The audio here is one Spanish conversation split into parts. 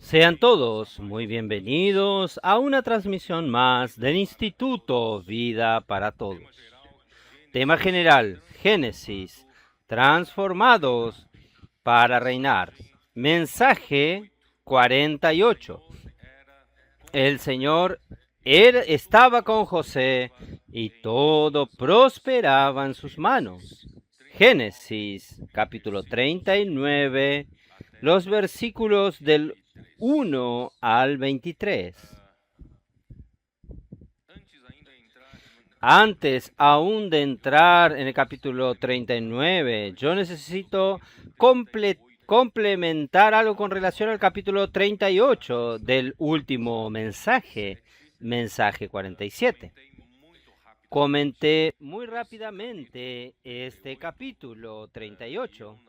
Sean todos muy bienvenidos a una transmisión más del Instituto Vida para Todos. Tema general, Génesis, transformados para reinar. Mensaje 48. El Señor estaba con José y todo prosperaba en sus manos. Génesis capítulo 39, los versículos del 1 al 23. Antes aún de entrar en el capítulo 39, yo necesito complementar algo con relación al capítulo 38 del último mensaje, mensaje 47. Comenté muy rápidamente este capítulo 38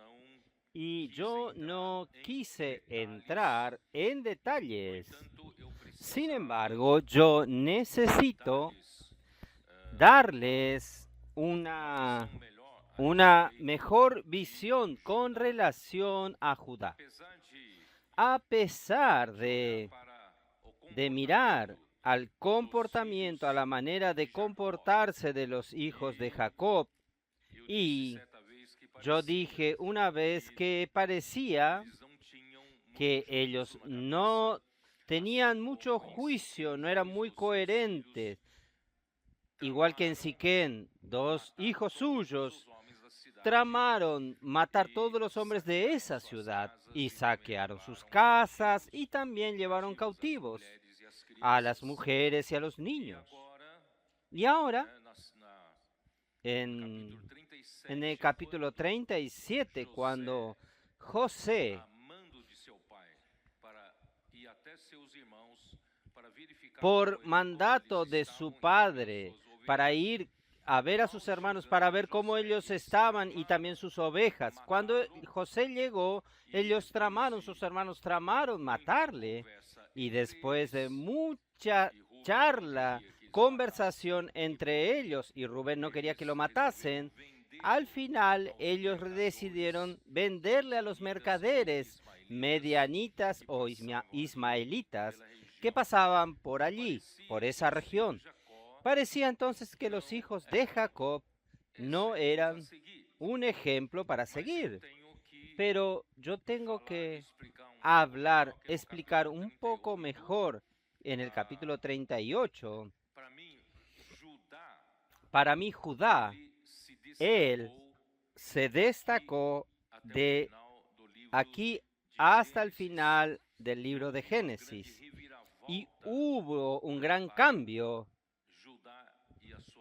y yo no quise entrar en detalles. Sin embargo, yo necesito darles una mejor visión con relación a Judá. A pesar de mirar al comportamiento, a la manera de comportarse de los hijos de Jacob, y yo dije una vez que parecía que ellos no tenían mucho juicio, no eran muy coherentes. Igual que en Siquén, dos hijos suyos tramaron matar todos los hombres de esa ciudad y saquearon sus casas y también llevaron cautivos a las mujeres y a los niños. Y ahora, en, en el capítulo 37, cuando José, por mandato de su padre, para ir a ver a sus hermanos, para ver cómo ellos estaban y también sus ovejas. Cuando José llegó, sus hermanos tramaron matarle. Y después de mucha charla, conversación entre ellos, y Rubén no quería que lo matasen, al final ellos decidieron venderle a los mercaderes medianitas o ismaelitas que pasaban por allí, por esa región. Parecía entonces que los hijos de Jacob no eran un ejemplo para seguir. Pero yo tengo que explicar un poco mejor en el capítulo 38. Para mí, Judá, él se destacó de aquí hasta el final del libro de Génesis. Y hubo un gran cambio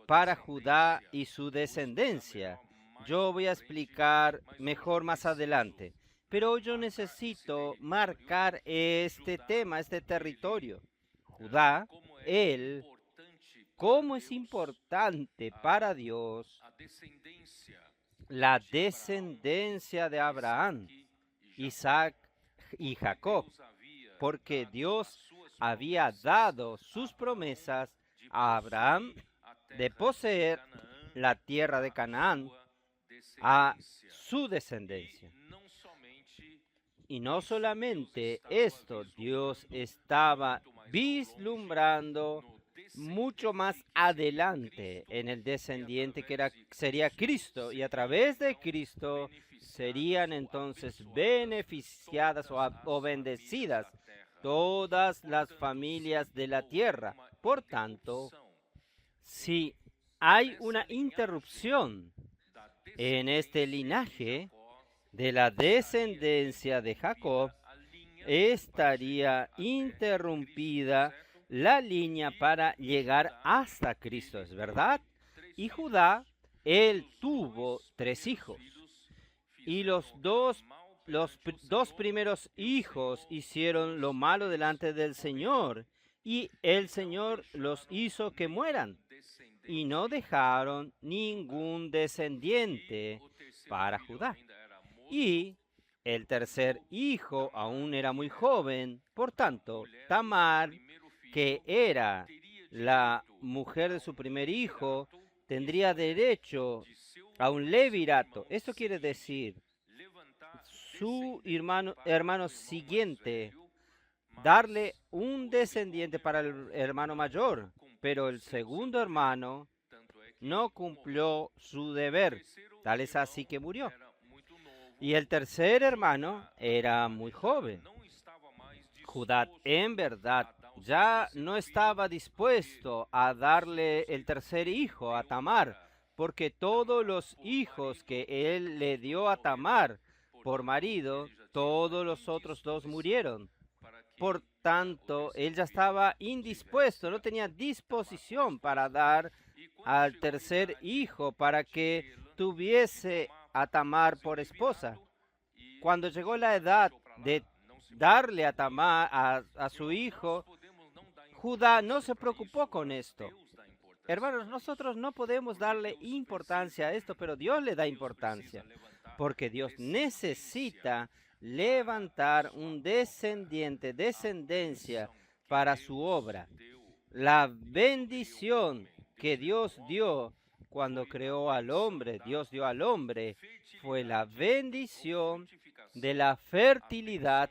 para Judá y su descendencia. Yo voy a explicar mejor más adelante. Pero yo necesito marcar este tema, este territorio. Judá, él, cómo es importante para Dios la descendencia de Abraham, Isaac y Jacob, porque Dios había dado sus promesas a Abraham de poseer la tierra de Canaán a su descendencia. Y no solamente esto, Dios estaba vislumbrando mucho más adelante en el descendiente sería Cristo, y a través de Cristo serían entonces beneficiadas o bendecidas todas las familias de la tierra. Por tanto, si hay una interrupción en este linaje de la descendencia de Jacob, estaría interrumpida la línea para llegar hasta Cristo, ¿es verdad? Y Judá, él tuvo 3 hijos, y los dos primeros hijos hicieron lo malo delante del Señor, y el Señor los hizo que mueran, y no dejaron ningún descendiente para Judá. Y el tercer hijo aún era muy joven, por tanto, Tamar, que era la mujer de su primer hijo, tendría derecho a un levirato. Esto quiere decir, su hermano siguiente darle un descendiente para el hermano mayor, pero el segundo hermano no cumplió su deber, tal es así que murió. Y el tercer hermano era muy joven. Judá en verdad ya no estaba dispuesto a darle el tercer hijo a Tamar, porque todos los hijos que él le dio a Tamar por marido, todos los otros dos murieron. Por tanto, él ya estaba indispuesto, no tenía disposición para dar al tercer hijo para que tuviese a Tamar por esposa. Cuando llegó la edad de darle a Tamar a su hijo, Judá no se preocupó con esto. Hermanos, nosotros no podemos darle importancia a esto, pero Dios le da importancia, porque Dios necesita levantar un descendencia para su obra. La bendición que Dios dio cuando creó al hombre, Dios dio al hombre, fue la bendición de la fertilidad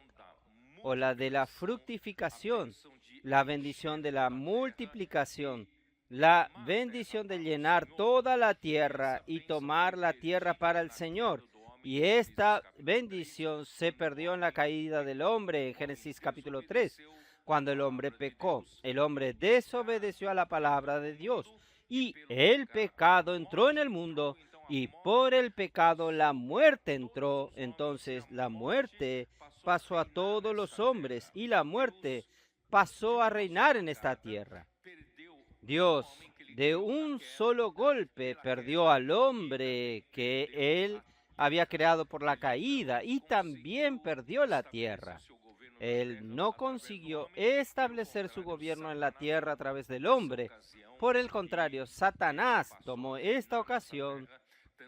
o la de la fructificación, la bendición de la multiplicación, la bendición de llenar toda la tierra y tomar la tierra para el Señor. Y esta bendición se perdió en la caída del hombre en Génesis capítulo 3, cuando el hombre pecó. El hombre desobedeció a la palabra de Dios y el pecado entró en el mundo y por el pecado la muerte entró. Entonces la muerte pasó a todos los hombres y la muerte pasó a reinar en esta tierra. Dios de un solo golpe perdió al hombre que él había creado por la caída y también perdió la tierra. Él no consiguió establecer su gobierno en la tierra a través del hombre. Por el contrario, Satanás tomó esta ocasión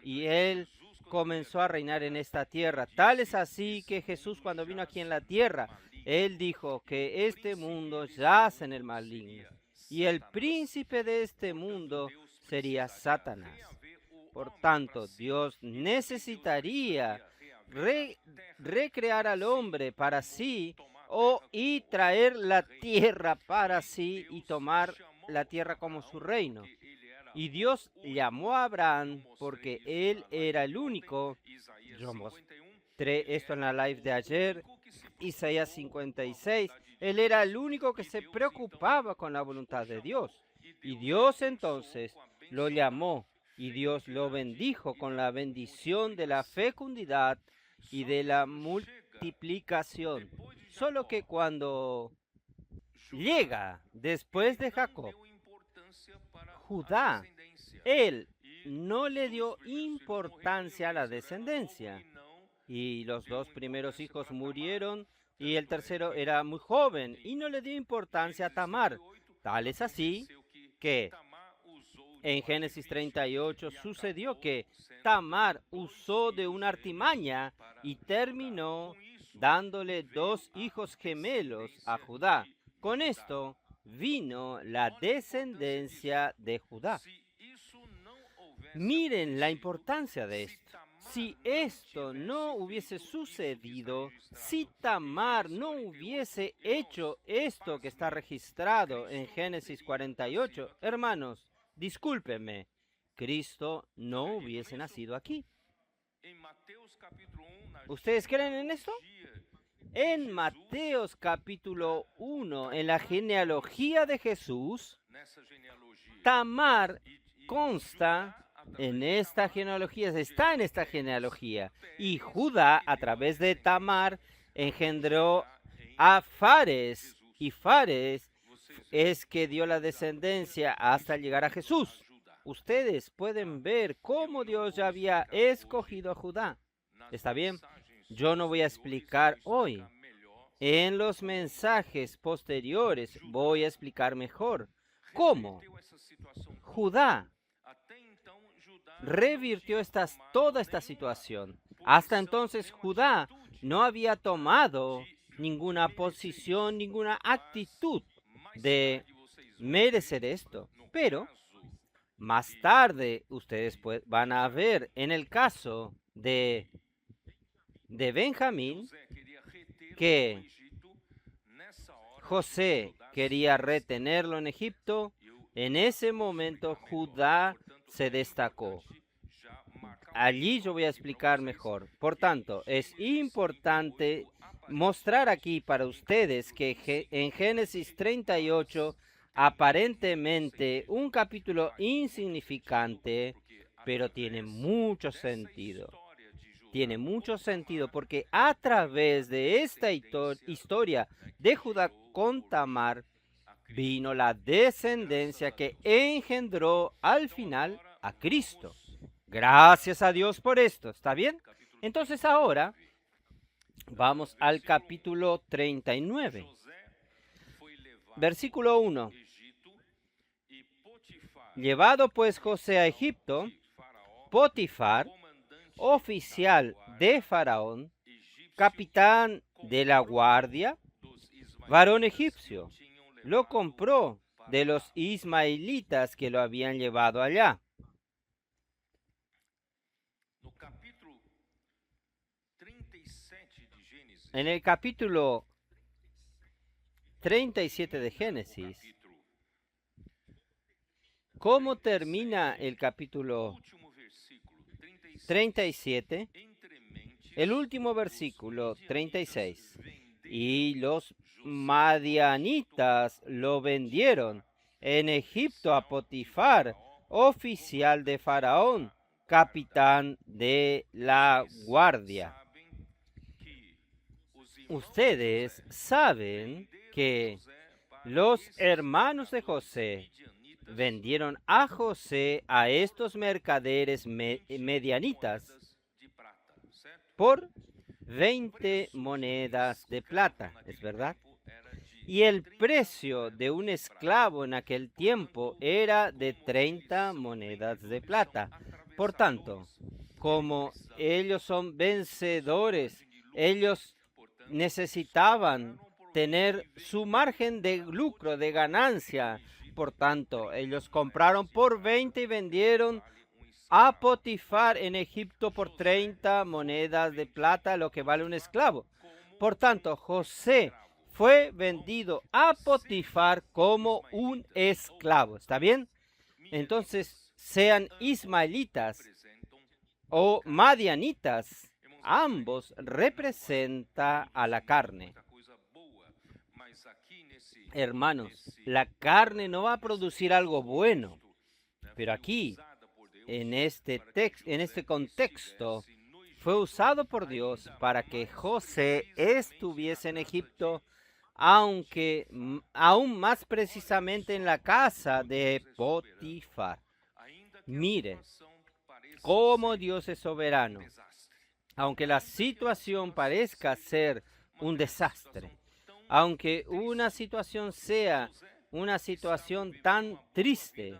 y él comenzó a reinar en esta tierra. Tal es así que Jesús, cuando vino aquí en la tierra, él dijo que este mundo yace en el maligno y el príncipe de este mundo sería Satanás. Por tanto, Dios necesitaría recrear al hombre para sí y traer la tierra para sí y tomar la tierra como su reino. Y Dios llamó a Abraham porque él era el único. Yo mostré esto en la live de ayer, Isaías 56. Él era el único que se preocupaba con la voluntad de Dios. Y Dios entonces lo llamó y Dios lo bendijo con la bendición de la fecundidad y de la multiplicación. Solo que cuando llega después de Jacob, Judá, él no le dio importancia a la descendencia. Y los dos primeros hijos murieron y el tercero era muy joven y no le dio importancia a Tamar. Tal es así que en Génesis 38 sucedió que Tamar usó de una artimaña y terminó dándole dos hijos gemelos a Judá. Con esto vino la descendencia de Judá. Miren la importancia de esto. Si esto no hubiese sucedido, si Tamar no hubiese hecho esto que está registrado en Génesis 48, hermanos, discúlpenme, Cristo no hubiese nacido aquí. ¿Ustedes creen en esto? En Mateos capítulo 1, en la genealogía de Jesús, Tamar consta en esta genealogía, está en esta genealogía. Y Judá, a través de Tamar, engendró a Fares. Y Fares es que dio la descendencia hasta llegar a Jesús. Ustedes pueden ver cómo Dios ya había escogido a Judá. ¿Está bien? Yo no voy a explicar hoy. En los mensajes posteriores voy a explicar mejor cómo Judá revirtió toda esta situación. Hasta entonces Judá no había tomado ninguna posición, ninguna actitud de merecer esto. Pero más tarde ustedes van a ver en el caso de Benjamín que José quería retenerlo en Egipto, en ese momento Judá se destacó. Allí yo voy a explicar mejor. Por tanto, es importante mostrar aquí para ustedes que en Génesis 38, aparentemente un capítulo insignificante, pero tiene mucho sentido. Tiene mucho sentido porque a través de esta historia de Judá con Tamar vino la descendencia que engendró al final a Cristo. Gracias a Dios por esto, ¿está bien? Entonces ahora vamos al capítulo 39, versículo 1. Llevado pues José a Egipto, Potifar, oficial de Faraón, capitán de la guardia, varón egipcio, lo compró de los ismaelitas que lo habían llevado allá. En el capítulo 37 de Génesis, ¿cómo termina el capítulo 37? El último versículo 36. Y los madianitas lo vendieron en Egipto a Potifar, oficial de Faraón, capitán de la guardia. Ustedes saben que los hermanos de José vendieron a José a estos mercaderes medianitas por 20 monedas de plata, ¿es verdad? Y el precio de un esclavo en aquel tiempo era de 30 monedas de plata. Por tanto, como ellos son vencedores, ellos necesitaban tener su margen de lucro, de ganancia. Por tanto, ellos compraron por 20 y vendieron a Potifar en Egipto por 30 monedas de plata, lo que vale un esclavo. Por tanto, José fue vendido a Potifar como un esclavo. ¿Está bien? Entonces, sean ismaelitas o madianitas, ambos representan a la carne. Hermanos, la carne no va a producir algo bueno, pero aquí, en este contexto, fue usado por Dios para que José estuviese en Egipto, aunque aún más precisamente en la casa de Potifar. Miren cómo Dios es soberano. Aunque la situación parezca ser un desastre, aunque una situación sea una situación tan triste,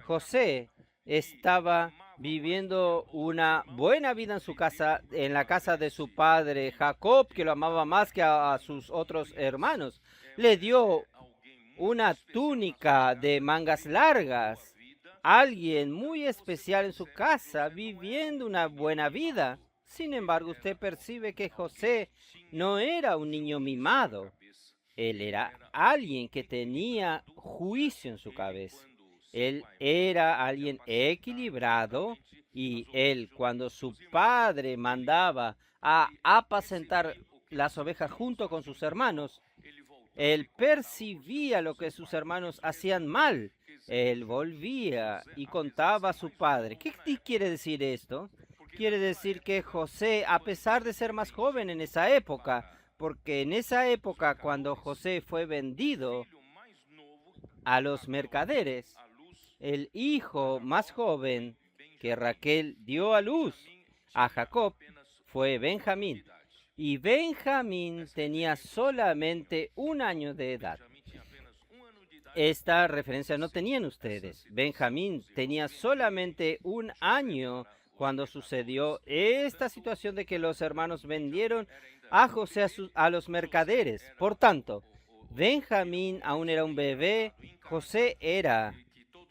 José estaba viviendo una buena vida en su casa, en la casa de su padre Jacob, que lo amaba más que a sus otros hermanos. Le dio una túnica de mangas largas, alguien muy especial en su casa, viviendo una buena vida. Sin embargo, usted percibe que José no era un niño mimado. Él era alguien que tenía juicio en su cabeza. Él era alguien equilibrado y él, cuando su padre mandaba a apacentar las ovejas junto con sus hermanos, él percibía lo que sus hermanos hacían mal. Él volvía y contaba a su padre. ¿Qué quiere decir esto? Quiere decir que José, a pesar de ser más joven en esa época, porque en esa época cuando José fue vendido a los mercaderes, el hijo más joven que Raquel dio a luz a Jacob fue Benjamín. Y Benjamín tenía solamente 1 año de edad. Esta referencia no tenían ustedes. Benjamín tenía solamente 1 año cuando sucedió esta situación de que los hermanos vendieron a José a los mercaderes. Por tanto, Benjamín aún era un bebé. José era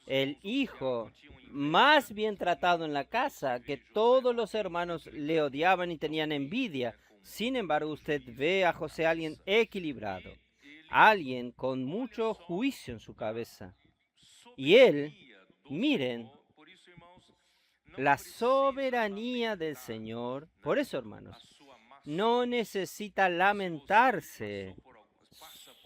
el hijo más bien tratado en la casa, que todos los hermanos le odiaban y tenían envidia. Sin embargo, usted ve a José alguien equilibrado, alguien con mucho juicio en su cabeza. Y él, miren, la soberanía del Señor. Por eso, hermanos, no necesita lamentarse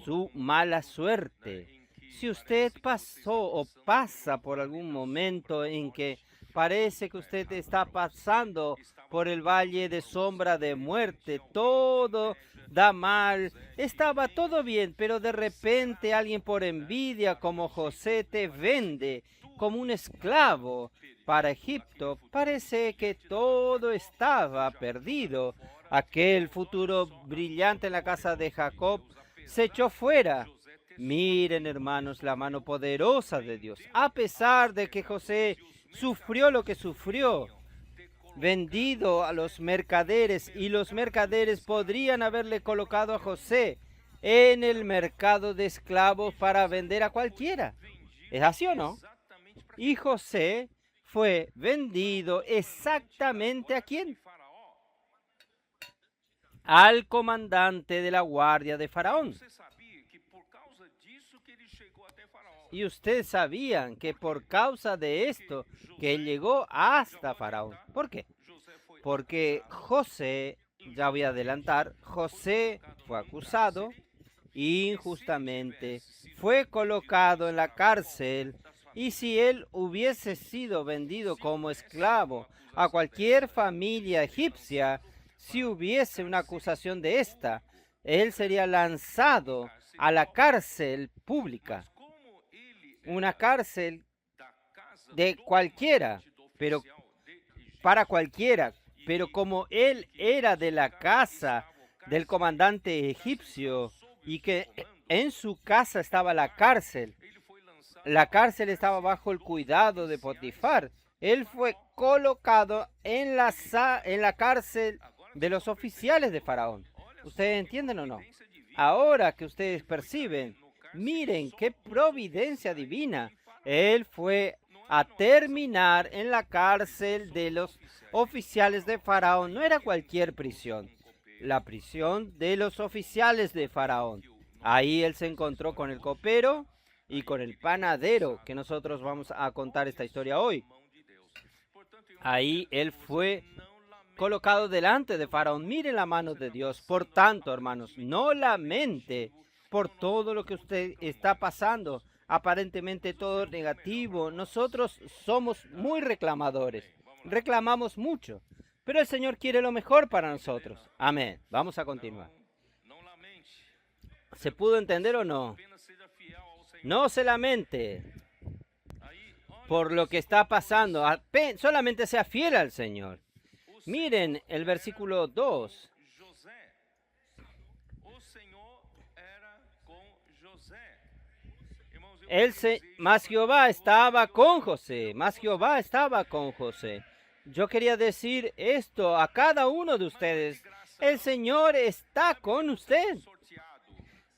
su mala suerte. Si usted pasó o pasa por algún momento en que parece que usted está pasando por el valle de sombra de muerte, todo da mal, estaba todo bien, pero de repente alguien por envidia como José te vende como un esclavo para Egipto, parece que todo estaba perdido. Aquel futuro brillante en la casa de Jacob se echó fuera. Miren, hermanos, la mano poderosa de Dios. A pesar de que José sufrió lo que sufrió, vendido a los mercaderes, y los mercaderes podrían haberle colocado a José en el mercado de esclavos para vender a cualquiera. ¿Es así o no? Y José fue vendido exactamente ¿a quién? Al comandante de la guardia de Faraón. Y ustedes sabían que por causa de esto, que él llegó hasta Faraón. ¿Por qué? Porque José, ya voy a adelantar, José fue acusado injustamente, fue colocado en la cárcel, y si él hubiese sido vendido como esclavo a cualquier familia egipcia, si hubiese una acusación de esta, él sería lanzado a la cárcel pública, una cárcel de cualquiera, pero para cualquiera, pero como él era de la casa del comandante egipcio y que en su casa estaba la cárcel estaba bajo el cuidado de Potifar, él fue colocado en la cárcel de los oficiales de Faraón. ¿Ustedes entienden o no? Ahora que ustedes perciben, miren qué providencia divina. Él fue a terminar en la cárcel de los oficiales de Faraón. No era cualquier prisión, la prisión de los oficiales de Faraón. Ahí él se encontró con el copero y con el panadero, que nosotros vamos a contar esta historia hoy. Ahí él fue colocado delante de Faraón. Miren la mano de Dios. Por tanto, hermanos, no lamente por todo lo que usted está pasando, aparentemente todo negativo. Nosotros somos muy reclamadores, reclamamos mucho, pero el Señor quiere lo mejor para nosotros. Amén. Vamos a continuar. ¿Se pudo entender o no? No se lamente por lo que está pasando, solamente sea fiel al Señor. Miren el versículo 2. Mas Jehová estaba con José, Yo quería decir esto a cada uno de ustedes. El Señor está con usted.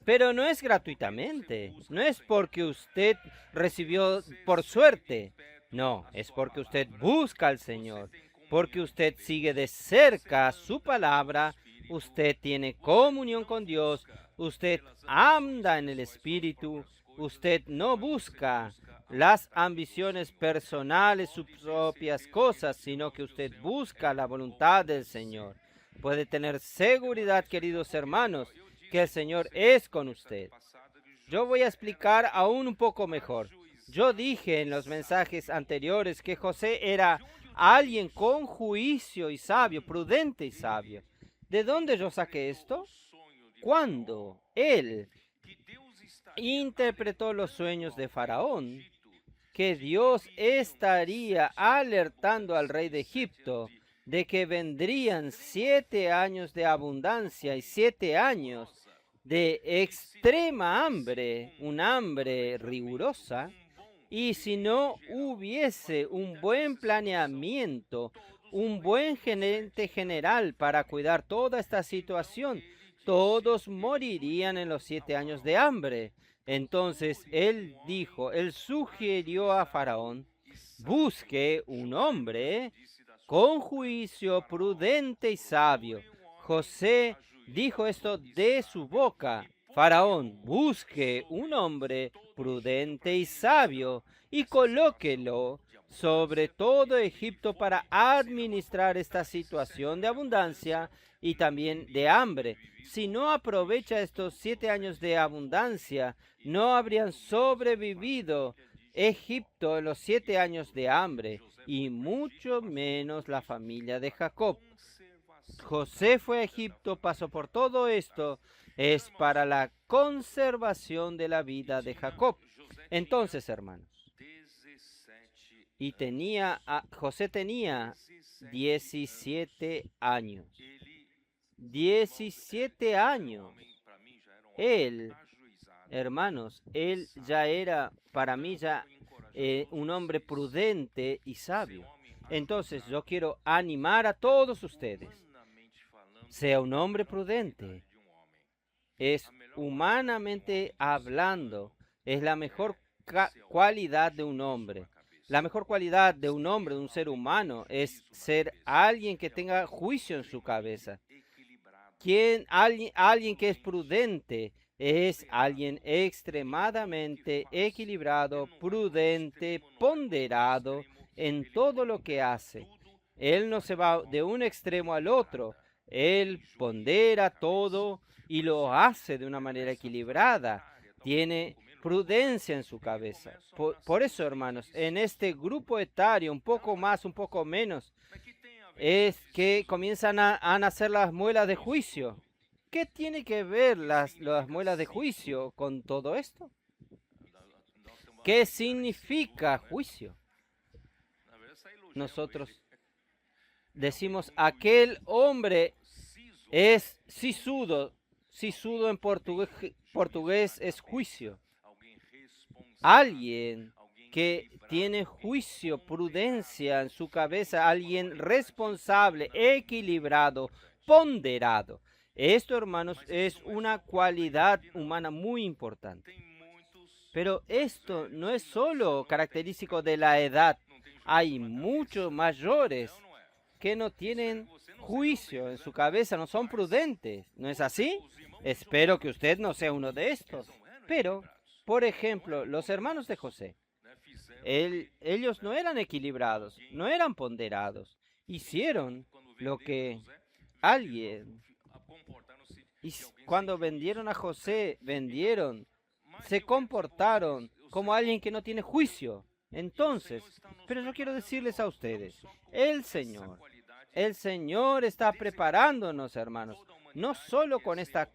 Pero no es gratuitamente, no es porque usted recibió por suerte. No, es porque usted busca al Señor, porque usted sigue de cerca su palabra, usted tiene comunión con Dios, usted anda en el Espíritu, usted no busca las ambiciones personales, sus propias cosas, sino que usted busca la voluntad del Señor. Puede tener seguridad, queridos hermanos, que el Señor es con usted. Yo voy a explicar aún un poco mejor. Yo dije en los mensajes anteriores que José era alguien con juicio y sabio, prudente y sabio. ¿De dónde yo saqué esto? Cuando él interpretó los sueños de Faraón, que Dios estaría alertando al rey de Egipto de que vendrían 7 años de abundancia y 7 años de extrema hambre, un hambre rigurosa, y si no hubiese un buen planeamiento, un buen gerente general para cuidar toda esta situación, todos morirían en los 7 años de hambre. Entonces él sugirió a Faraón, busque un hombre con juicio, prudente y sabio. José dijo esto de su boca Faraón, busque un hombre prudente y sabio y colóquelo sobre todo Egipto para administrar esta situación de abundancia y también de hambre. Si no aprovecha estos 7 años de abundancia, no habrían sobrevivido Egipto en los 7 años de hambre, y mucho menos la familia de Jacob. José fue a Egipto, pasó por todo esto, es para la conservación de la vida de Jacob. Entonces, hermanos, José tenía 17 años. 17 años. Él, hermanos, él ya era, para mí, ya un hombre prudente y sabio. Entonces, yo quiero animar a todos ustedes. Sea un hombre prudente. Es humanamente hablando, es la mejor cualidad de un hombre. La mejor cualidad de un hombre, de un ser humano, es ser alguien que tenga juicio en su cabeza. Alguien que es prudente es alguien extremadamente equilibrado, prudente, ponderado en todo lo que hace. Él no se va de un extremo al otro. Él pondera todo y lo hace de una manera equilibrada. Tiene prudencia en su cabeza. Por eso, hermanos, en este grupo etario, un poco más, un poco menos, es que comienzan a nacer las muelas de juicio. ¿Qué tiene que ver las muelas de juicio con todo esto? ¿Qué significa juicio? Nosotros decimos, aquel hombre es sisudo. Sisudo en portugués es juicio. Alguien que tiene juicio, prudencia en su cabeza, alguien responsable, equilibrado, ponderado. Esto, hermanos, es una cualidad humana muy importante. Pero esto no es solo característico de la edad. Hay muchos mayores que no tienen juicio en su cabeza, no son prudentes. ¿No es así? Espero que usted no sea uno de estos. Pero, por ejemplo, los hermanos de José, ellos no eran equilibrados, no eran ponderados. Hicieron lo que alguien... Y cuando vendieron a José, se comportaron como alguien que no tiene juicio. Entonces, pero yo quiero decirles a ustedes, el Señor está preparándonos, hermanos, no solo con esta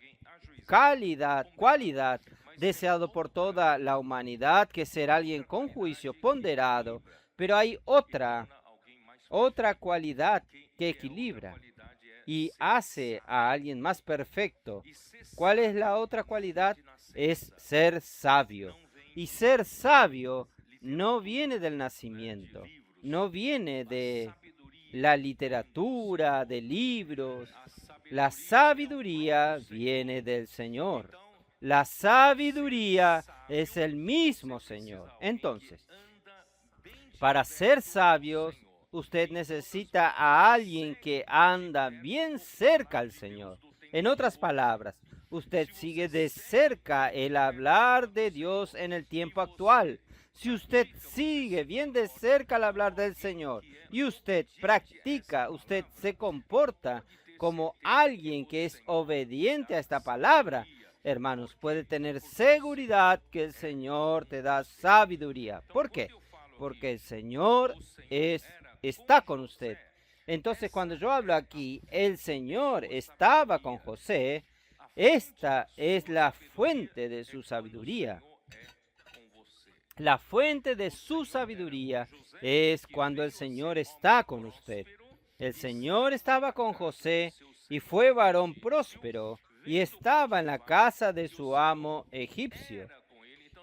cualidad deseado por toda la humanidad, que es ser alguien con juicio ponderado, pero hay otra cualidad que equilibra y hace a alguien más perfecto. ¿Cuál es la otra cualidad? Es ser sabio. Y ser sabio no viene del nacimiento, no viene de la literatura, de libros. La sabiduría viene del Señor. La sabiduría es el mismo Señor. Entonces, para ser sabios, usted necesita a alguien que anda bien cerca al Señor. En otras palabras, usted sigue de cerca el hablar de Dios en el tiempo actual. Si usted sigue bien de cerca el hablar del Señor y usted practica, usted se comporta como alguien que es obediente a esta palabra, hermanos, puede tener seguridad que el Señor te da sabiduría. ¿Por qué? Porque el Señor está con usted. Entonces, cuando yo hablo aquí, el Señor estaba con José. Esta es la fuente de su sabiduría. La fuente de su sabiduría es cuando el Señor está con usted. El Señor estaba con José y fue varón próspero y estaba en la casa de su amo egipcio.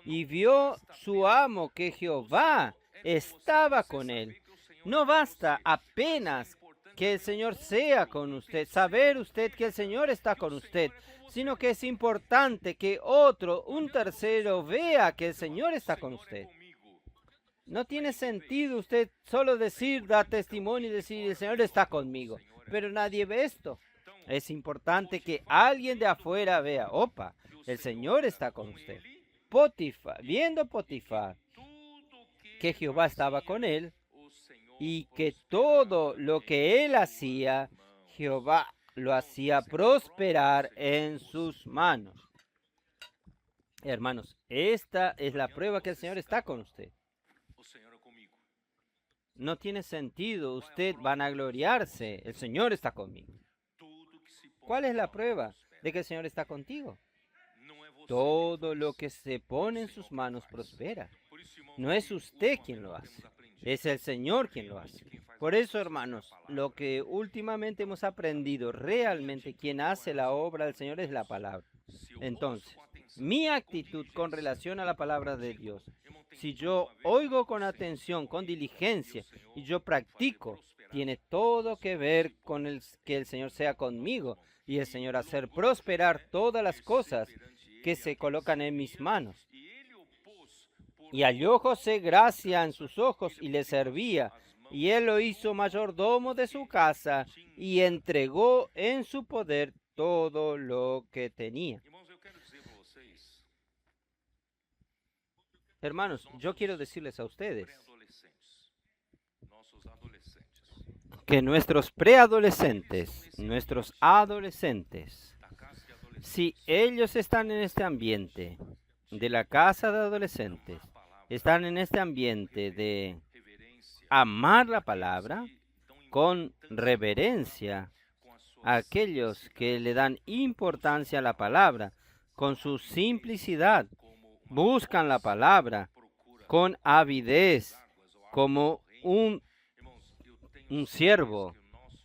Y vio su amo que Jehová estaba con él. No basta apenas que el Señor sea con usted, saber usted que el Señor está con usted, sino que es importante que un tercero vea que el Señor está con usted. No tiene sentido usted solo dar testimonio y decir el Señor está conmigo, pero nadie ve esto. Es importante que alguien de afuera vea, opa, el Señor está con usted. Viendo Potifar, que Jehová estaba con él y que todo lo que él hacía, Jehová lo hacía prosperar en sus manos. Hermanos, esta es la prueba que el Señor está con usted. No tiene sentido usted vanagloriarse. El Señor está conmigo. ¿Cuál es la prueba de que el Señor está contigo? Todo lo que se pone en sus manos prospera. No es usted quien lo hace, es el Señor quien lo hace. Por eso, hermanos, lo que últimamente hemos aprendido, realmente quien hace la obra del Señor es la palabra. Entonces, mi actitud con relación a la palabra de Dios, si yo oigo con atención, con diligencia, y yo practico, tiene todo que ver con que el Señor sea conmigo y el Señor hacer prosperar todas las cosas que se colocan en mis manos. Y halló José gracia en sus ojos y le servía, y él lo hizo mayordomo de su casa y entregó en su poder todo lo que tenía. Hermanos, yo quiero decirles a ustedes que nuestros preadolescentes, nuestros adolescentes, si ellos están en este ambiente de la casa de adolescentes, están en este ambiente de amar la palabra con reverencia, a aquellos que le dan importancia a la palabra, con su simplicidad, buscan la palabra con avidez, como un siervo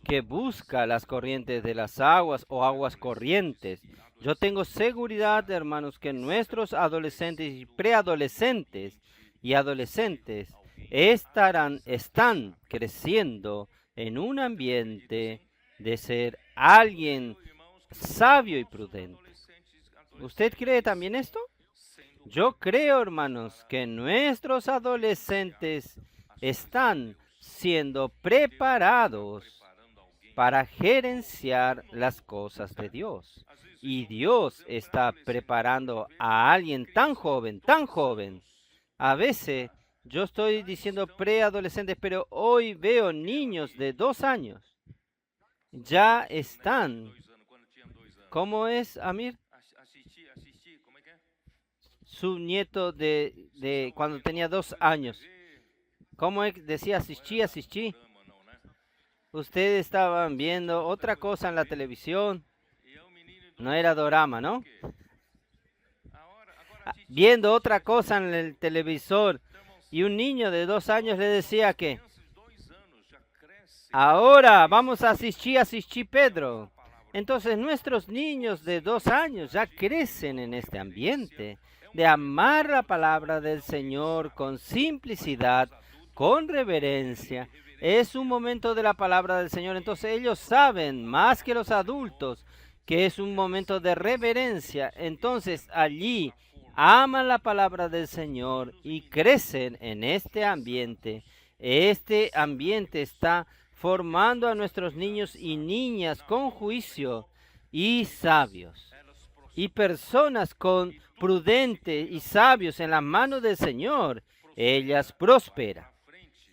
que busca las corrientes de las aguas o aguas corrientes. Yo tengo seguridad, hermanos, que nuestros adolescentes y preadolescentes y adolescentes están creciendo en un ambiente de ser alguien sabio y prudente. ¿Usted cree también esto? Yo creo, hermanos, que nuestros adolescentes están siendo preparados para gerenciar las cosas de Dios. Y Dios está preparando a alguien tan joven, tan joven. A veces yo estoy diciendo preadolescentes, pero hoy veo niños de 2 años. Ya están. ¿Cómo es, Amir? Su nieto de cuando tenía 2 años. ¿Cómo es? Decía asistí. Ustedes estaban viendo otra cosa en la televisión. No era dorama, ¿no? Viendo otra cosa en el televisor. Y un niño de 2 años le decía que ahora vamos a asistir Pedro. Entonces nuestros niños de 2 años ya crecen en este ambiente de amar la palabra del Señor con simplicidad, con reverencia. Es un momento de la palabra del Señor. Entonces ellos saben más que los adultos que es un momento de reverencia. Entonces allí aman la palabra del Señor y crecen en este ambiente. Este ambiente está formando a nuestros niños y niñas con juicio y sabios. Y personas con prudentes y sabios en las manos del Señor, ellas prosperan.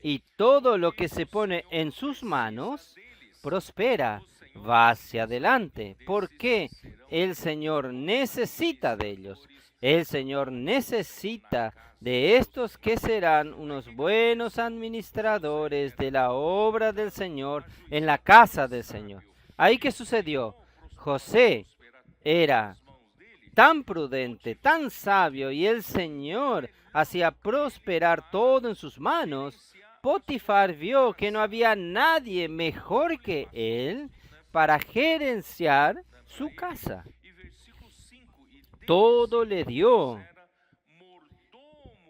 Y todo lo que se pone en sus manos prospera, va hacia adelante. Porque el Señor necesita de ellos. El Señor necesita de estos que serán unos buenos administradores de la obra del Señor en la casa del Señor. ¿Ahí qué sucedió? José era tan prudente, tan sabio, y el Señor hacía prosperar todo en sus manos. Potifar vio que no había nadie mejor que él para gerenciar su casa. Todo le dio.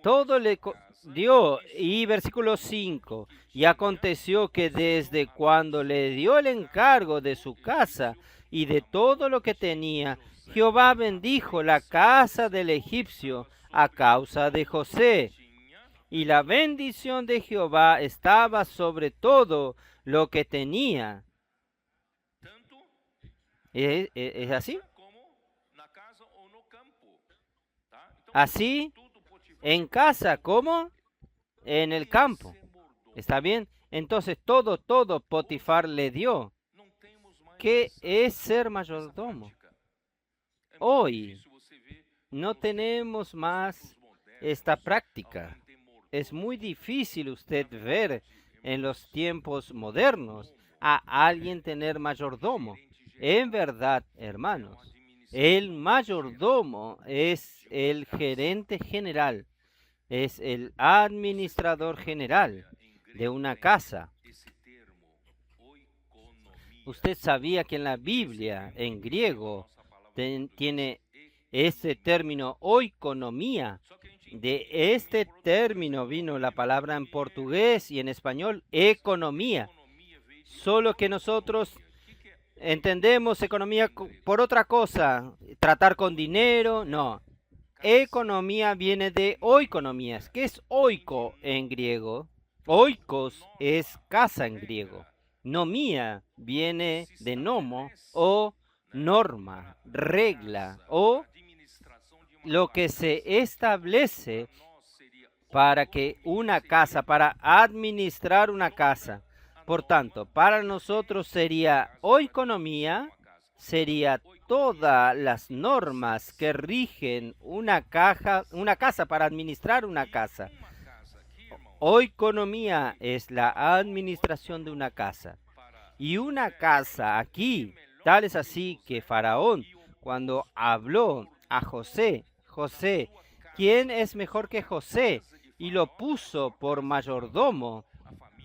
Todo le dio. Y versículo 5. Y aconteció que desde cuando le dio el encargo de su casa y de todo lo que tenía, Jehová bendijo la casa del egipcio a causa de José. Y la bendición de Jehová estaba sobre todo lo que tenía. ¿Es así? Así, en casa como en el campo. ¿Está bien? Entonces todo Potifar le dio. ¿Qué es ser mayordomo? Hoy no tenemos más esta práctica. Es muy difícil usted ver en los tiempos modernos a alguien tener mayordomo. En verdad, hermanos, el mayordomo es el gerente general, es el administrador general de una casa. Usted sabía que en la Biblia, en griego, tiene este término oikonomía. De este término vino la palabra en portugués y en español, economía. Solo que nosotros entendemos economía por otra cosa, tratar con dinero, no. Economía viene de oikonomías. ¿Qué es oiko en griego? Oikos es casa en griego. Nomía viene de nomo o norma, regla o lo que se establece para que una casa, para administrar una casa. Por tanto, para nosotros sería oikonomía, sería todas las normas que rigen una casa para administrar una casa. Oikonomía es la administración de una casa. Y una casa aquí, tal es así que Faraón, cuando habló a José, ¿quién es mejor que José? Y lo puso por mayordomo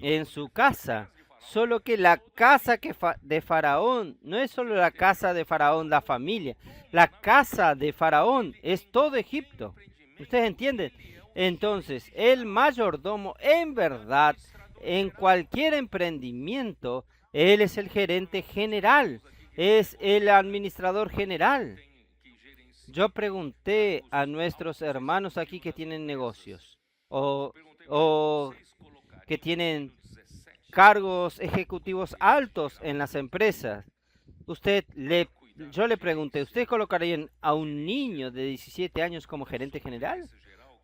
en su casa. Solo que la casa de Faraón no es solo la casa de Faraón, la familia. La casa de Faraón es todo Egipto. ¿Ustedes entienden? Entonces, el mayordomo, en verdad, en cualquier emprendimiento, él es el gerente general, es el administrador general. Yo pregunté a nuestros hermanos aquí que tienen negocios o que tienen cargos ejecutivos altos en las empresas. Yo le pregunté, ¿usted colocaría a un niño de 17 años como gerente general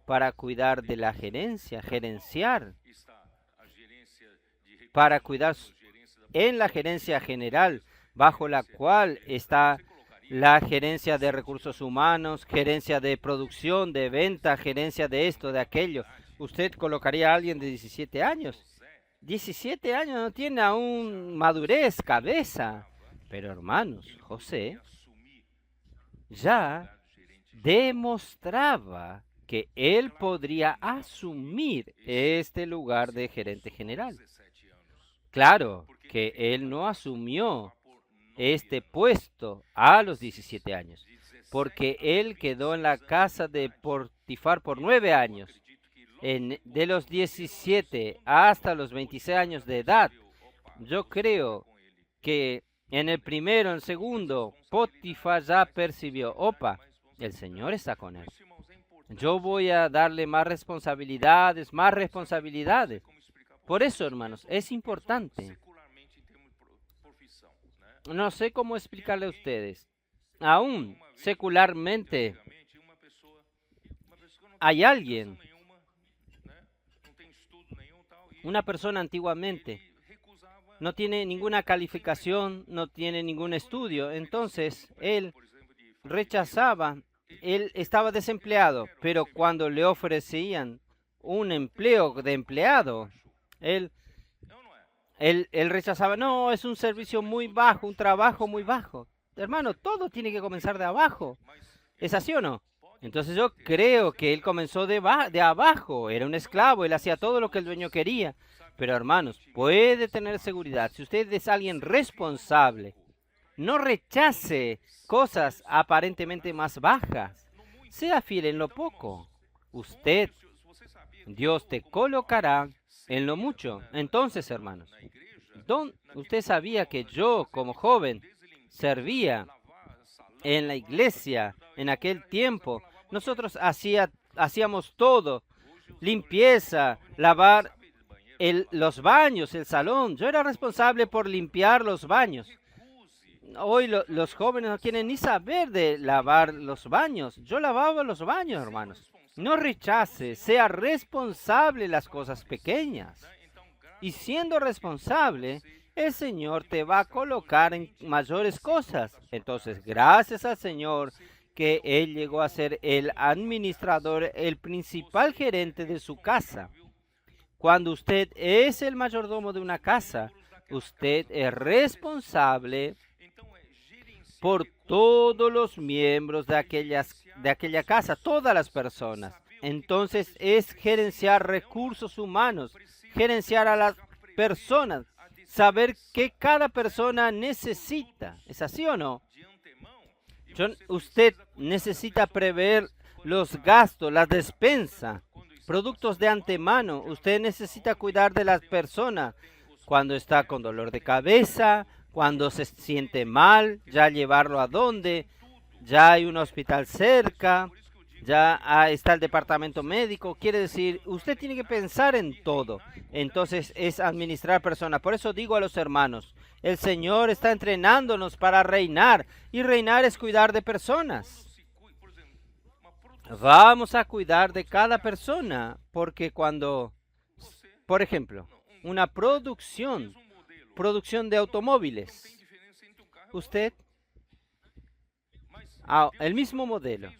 para cuidar de la gerenciar, para cuidar en la gerencia general, bajo la cual está la gerencia de recursos humanos, gerencia de producción, de venta, gerencia de esto, de aquello? ¿Usted colocaría a alguien de 17 años? 17 años no tiene aún madurez, cabeza. Pero hermanos, José ya demostraba que él podría asumir este lugar de gerente general. Claro que él no asumió este puesto a los 17 años, porque él quedó en la casa de Potifar por 9 años. De los 17 hasta los 26 años de edad, yo creo que en el primero, en el segundo, Potifar ya percibió, opa, el Señor está con él. Yo voy a darle más responsabilidades, más responsabilidades. Por eso, hermanos, es importante. No sé cómo explicarle a ustedes. Aún secularmente hay alguien, una persona antiguamente, no tiene ninguna calificación, no tiene ningún estudio, entonces él rechazaba, él estaba desempleado, pero cuando le ofrecían un empleo de empleado, él rechazaba, no, es un servicio muy bajo, un trabajo muy bajo. Hermano, todo tiene que comenzar de abajo. ¿Es así o no? Entonces yo creo que él comenzó de abajo, era un esclavo, él hacía todo lo que el dueño quería. Pero hermanos, puede tener seguridad, si usted es alguien responsable, no rechace cosas aparentemente más bajas. Sea fiel en lo poco. Dios te colocará en lo mucho. Entonces, hermanos, usted sabía que yo como joven servía en la iglesia en aquel tiempo. Nosotros hacíamos todo, limpieza, lavar los baños, el salón. Yo era responsable por limpiar los baños. Hoy los jóvenes no quieren ni saber de lavar los baños. Yo lavaba los baños, hermanos. No rechace, sea responsable de las cosas pequeñas. Y siendo responsable, el Señor te va a colocar en mayores cosas. Entonces, gracias al Señor que Él llegó a ser el administrador, el principal gerente de su casa. Cuando usted es el mayordomo de una casa, usted es responsable por todos los miembros de aquella casa, todas las personas. Entonces es gerenciar recursos humanos, gerenciar a las personas, saber qué cada persona necesita. ¿Es así o no? Usted necesita prever los gastos, la despensa, productos de antemano. Usted necesita cuidar de las personas cuando está con dolor de cabeza, cuando se siente mal, ya llevarlo a dónde, ya hay un hospital cerca, ya está el departamento médico. Quiere decir, usted tiene que pensar en todo. Entonces es administrar personas. Por eso digo a los hermanos, el Señor está entrenándonos para reinar, y reinar es cuidar de personas. Vamos a cuidar de cada persona, porque cuando, por ejemplo, una producción de automóviles, usted, el mismo modelo,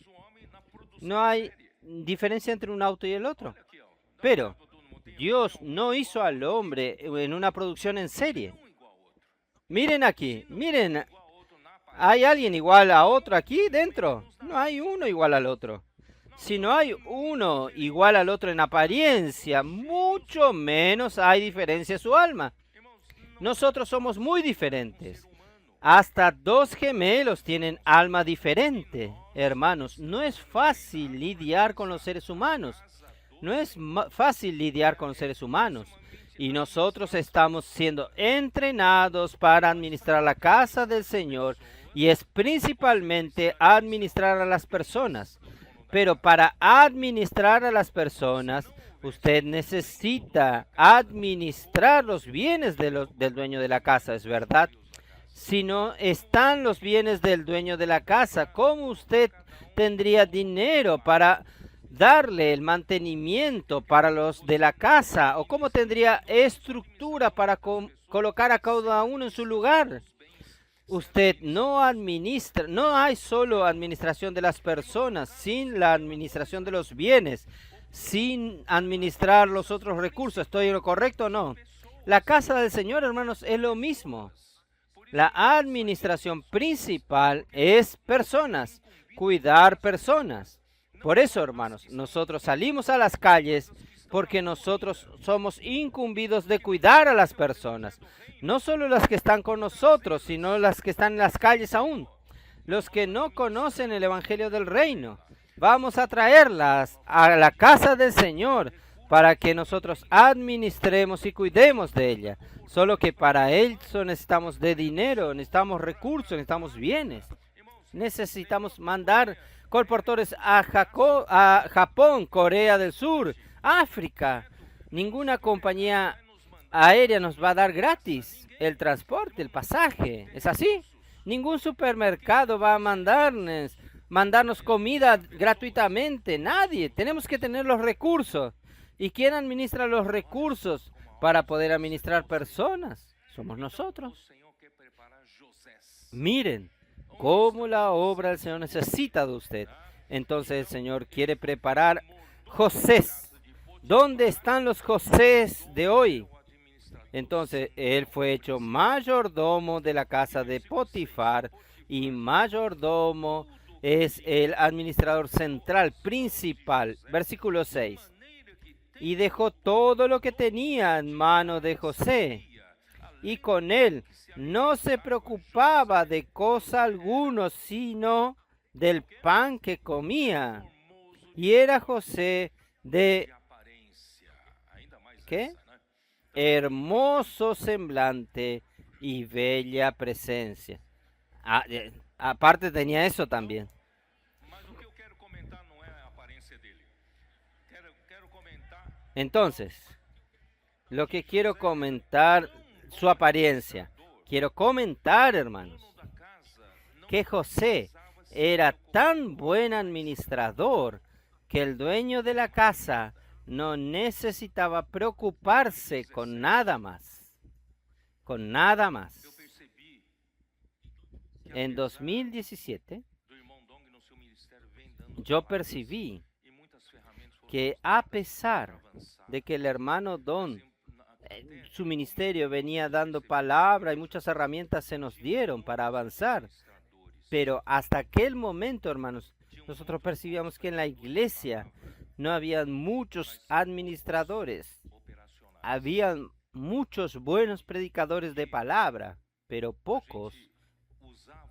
no hay diferencia entre un auto y el otro, pero Dios no hizo al hombre en una producción en serie. Miren aquí, miren, ¿hay alguien igual a otro aquí dentro? No hay uno igual al otro. Si no hay uno igual al otro en apariencia, mucho menos hay diferencia en su alma. Nosotros somos muy diferentes. Hasta dos gemelos tienen alma diferente. Hermanos, no es fácil lidiar con los seres humanos. No es fácil lidiar con los seres humanos. Y nosotros estamos siendo entrenados para administrar la casa del Señor, y es principalmente administrar a las personas. Pero para administrar a las personas, usted necesita administrar los bienes del dueño de la casa, ¿es verdad? Si no están los bienes del dueño de la casa, ¿cómo usted tendría dinero para darle el mantenimiento para los de la casa? ¿O cómo tendría estructura para colocar a cada uno en su lugar? Usted no administra, no hay solo administración de las personas sin la administración de los bienes, sin administrar los otros recursos. ¿Estoy en lo correcto o no? La casa del Señor, hermanos, es lo mismo. La administración principal es personas, cuidar personas. Por eso, hermanos, nosotros salimos a las calles porque nosotros somos incumbidos de cuidar a las personas. No solo las que están con nosotros, sino las que están en las calles aún. Los que no conocen el Evangelio del Reino. Vamos a traerlas a la casa del Señor para que nosotros administremos y cuidemos de ella. Solo que para eso necesitamos de dinero, necesitamos recursos, necesitamos bienes. Necesitamos mandar colportores a Japón, Corea del Sur, África. Ninguna compañía aérea nos va a dar gratis el transporte, el pasaje. ¿Es así? Ningún supermercado va a mandarnos comida gratuitamente. Nadie. Tenemos que tener los recursos. ¿Y quién administra los recursos para poder administrar personas? Somos nosotros. Miren cómo la obra del Señor necesita de usted. Entonces el Señor quiere preparar Josés. ¿Dónde están los Josés de hoy? Entonces él fue hecho mayordomo de la casa de Potifar, y mayordomo es el administrador central, principal. Versículo 6. Y dejó todo lo que tenía en mano de José, y con él no se preocupaba de cosa alguna, sino del pan que comía. Y era José de, ¿qué? Hermoso semblante y bella presencia. Aparte tenía eso también. Entonces, lo que quiero comentar, su apariencia. Quiero comentar, hermanos, que José era tan buen administrador que el dueño de la casa no necesitaba preocuparse con nada más. Con nada más. En 2017, yo percibí que a pesar de que el hermano Don, su ministerio venía dando palabra y muchas herramientas se nos dieron para avanzar, pero hasta aquel momento, hermanos, nosotros percibíamos que en la iglesia no habían muchos administradores. Habían muchos buenos predicadores de palabra, pero pocos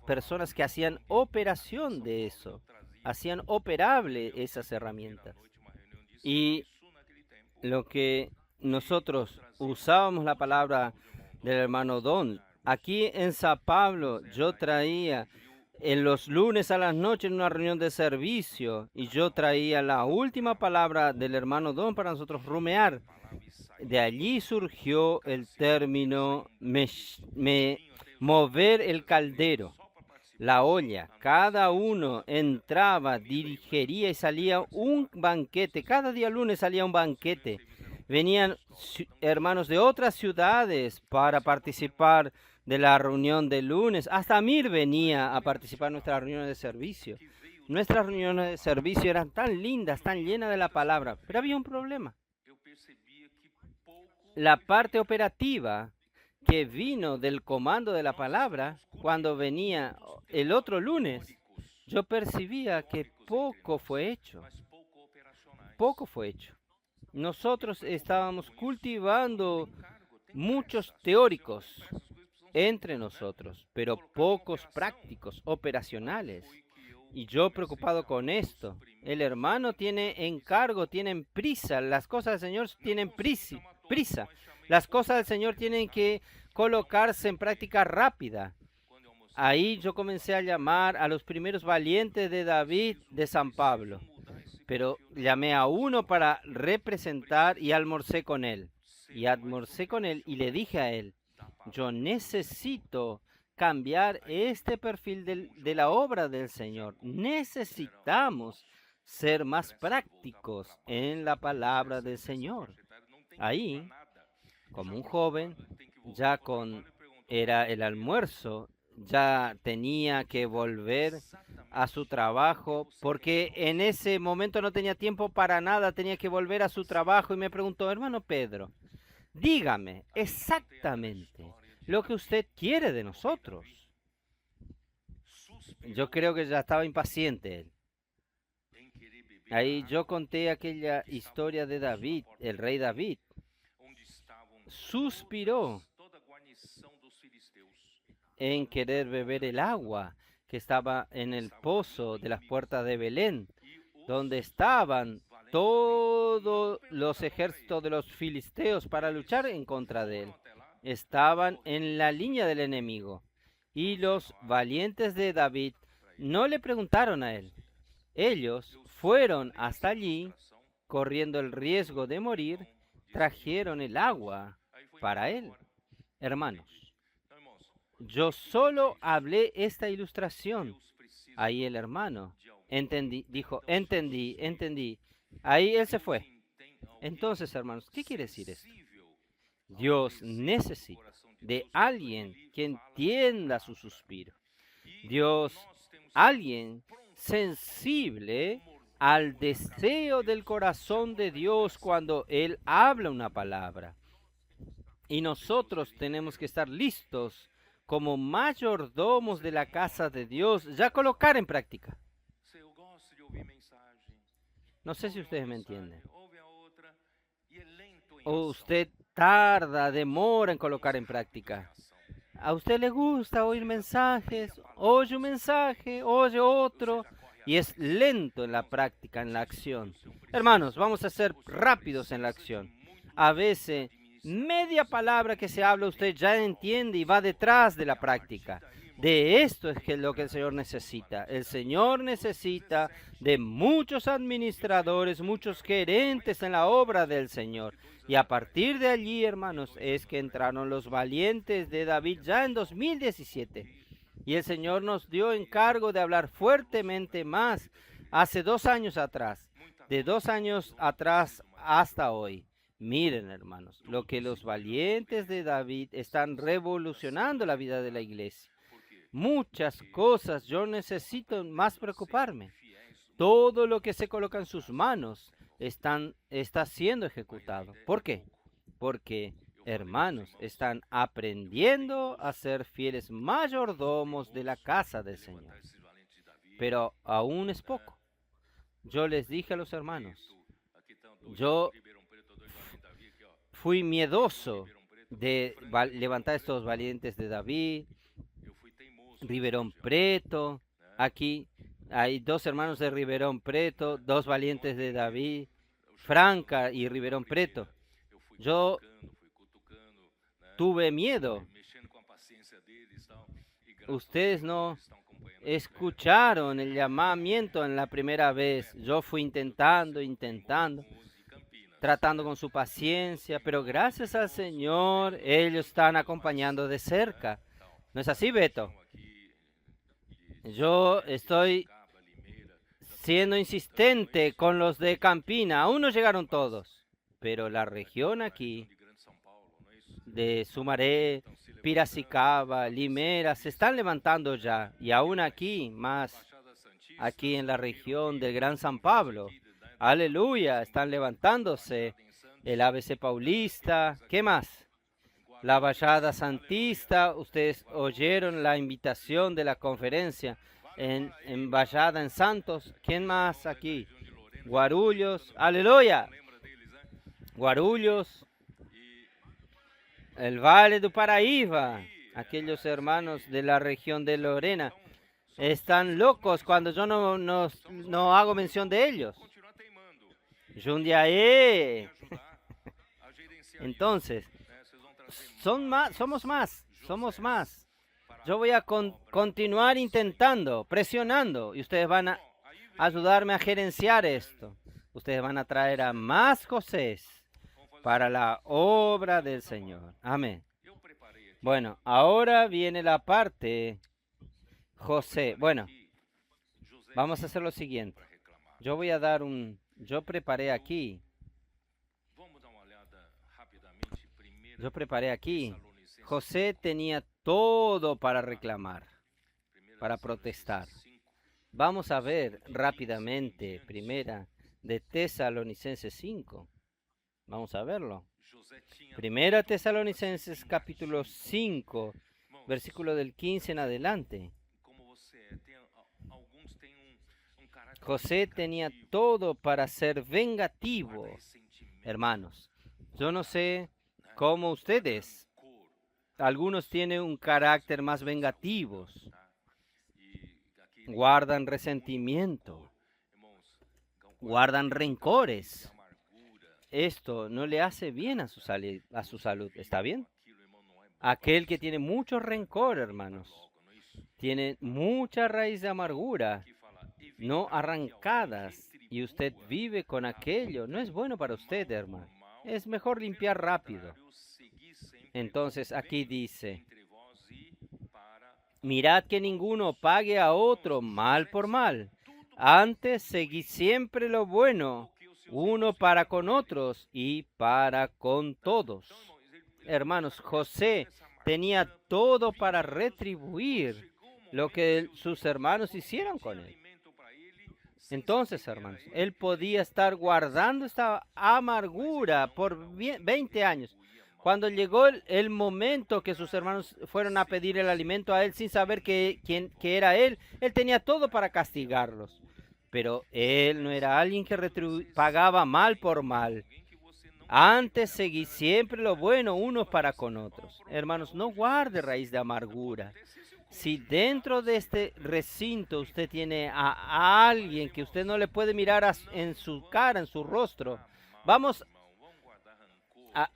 personas que hacían operación de eso, hacían operable esas herramientas. Y lo que nosotros usábamos la palabra del hermano Don. Aquí en San Pablo yo traía en los lunes a las noches en una reunión de servicio y yo traía la última palabra del hermano Don para nosotros rumear. De allí surgió el término mover el caldero, la olla. Cada uno entraba, dirigiría y salía un banquete. Cada día lunes salía un banquete. Venían hermanos de otras ciudades para participar de la reunión de lunes. Hasta Mir venía a participar en nuestras reuniones de servicio. Nuestras reuniones de servicio eran tan lindas, tan llenas de la palabra, pero había un problema. La parte operativa que vino del comando de la palabra, cuando venía el otro lunes, yo percibía que poco fue hecho. Poco fue hecho. Nosotros estábamos cultivando muchos teóricos entre nosotros, pero pocos prácticos, operacionales. Y yo preocupado con esto. El hermano tiene encargo, tienen prisa. Las cosas del Señor tienen prisa. Las cosas del Señor tienen que colocarse en práctica rápida. Ahí yo comencé a llamar a los primeros valientes de David de San Pablo. Pero llamé a uno para representar y almorcé con él. Y le dije a él, yo necesito cambiar este perfil de la obra del Señor. Necesitamos ser más prácticos en la palabra del Señor. Ahí, como un joven, era el almuerzo, ya tenía que volver a su trabajo, porque en ese momento no tenía tiempo para nada, tenía que volver a su trabajo y me preguntó, hermano Pedro, dígame exactamente lo que usted quiere de nosotros. Yo creo que ya estaba impaciente él. Ahí yo conté aquella historia de David, el rey David. Suspiró en querer beber el agua que estaba en el pozo de las puertas de Belén, donde estaban todos los ejércitos de los filisteos para luchar en contra de él. Estaban en la línea del enemigo. Y los valientes de David no le preguntaron a él. Ellos fueron hasta allí, corriendo el riesgo de morir, trajeron el agua para él. Hermanos, yo solo hablé esta ilustración. Ahí el hermano dijo, entendí. Ahí él se fue. Entonces, hermanos, ¿qué quiere decir esto? Dios necesita de alguien que entienda su suspiro. Alguien sensible al deseo del corazón de Dios cuando Él habla una palabra. Y nosotros tenemos que estar listos como mayordomos de la casa de Dios, ya colocar en práctica. No sé si ustedes me entienden. O usted demora en colocar en práctica. A usted le gusta oír mensajes, oye un mensaje, oye otro, y es lento en la práctica, en la acción. Hermanos, vamos a ser rápidos en la acción. A veces, media palabra que se habla usted ya entiende y va detrás de la práctica. De esto es lo que el Señor necesita. El Señor necesita de muchos administradores, muchos gerentes en la obra del Señor. Y a partir de allí, hermanos, es que entraron los valientes de David ya en 2017. Y el Señor nos dio encargo de hablar fuertemente más hace 2 años atrás, de 2 años atrás hasta hoy. Miren, hermanos, lo que los valientes de David están revolucionando la vida de la iglesia. Muchas cosas yo necesito más preocuparme. Todo lo que se coloca en sus manos está siendo ejecutado. ¿Por qué? Porque, hermanos, están aprendiendo a ser fieles mayordomos de la casa del Señor. Pero aún es poco. Yo les dije a los hermanos, yo fui miedoso de levantar estos valientes de David, Ribeirão Preto. Aquí hay 2 hermanos de Ribeirão Preto, 2 valientes de David, Franca y Ribeirão Preto. Yo tuve miedo. Ustedes no escucharon el llamamiento en la primera vez. Yo fui intentando, tratando con su paciencia, pero gracias al Señor, ellos están acompañando de cerca. ¿No es así, Beto? Yo estoy siendo insistente con los de Campina. Aún no llegaron todos, pero la región aquí de Sumaré, Piracicaba, Limera, se están levantando ya. Y aún aquí, más aquí en la región del Gran San Pablo. Aleluya, están levantándose. El ABC Paulista, ¿qué más? La Vallada Santista, ustedes oyeron la invitación de la conferencia en Vallada, en Santos. ¿Quién más aquí? Guarulhos, aleluya. Guarulhos, el Valle do Paraíba, aquellos hermanos de la región de Lorena. Están locos cuando yo no hago mención de ellos. Jundiaí. Entonces, somos más. Yo voy a continuar intentando, presionando, y ustedes van a ayudarme a gerenciar esto. Ustedes van a traer a más Josés para la obra del Señor. Amén. Bueno, ahora viene la parte José. Bueno, vamos a hacer lo siguiente. Yo preparé aquí. José tenía todo para reclamar, para protestar. Vamos a ver rápidamente, primera de Tesalonicenses 5. Vamos a verlo. Primera Tesalonicenses capítulo 5, versículo del 15 en adelante. José tenía todo para ser vengativo. Hermanos, yo no sé cómo ustedes. Algunos tienen un carácter más vengativo. Guardan resentimiento. Guardan rencores. Esto no le hace bien a su salud. ¿Está bien? Aquel que tiene mucho rencor, hermanos, tiene mucha raíz de amargura, no arrancadas, y usted vive con aquello. No es bueno para usted, hermano. Es mejor limpiar rápido. Entonces aquí dice, mirad que ninguno pague a otro mal por mal. Antes seguid siempre lo bueno, uno para con otros y para con todos. Hermanos, José tenía todo para retribuir lo que sus hermanos hicieron con él. Entonces, hermanos, él podía estar guardando esta amargura por 20 años. Cuando llegó el momento que sus hermanos fueron a pedir el alimento a él sin saber que era él tenía todo para castigarlos. Pero él no era alguien que pagaba mal por mal. Antes seguí siempre lo bueno unos para con otros. Hermanos, no guarde raíz de amargura. Si dentro de este recinto usted tiene a alguien que usted no le puede mirar en su cara, en su rostro, vamos a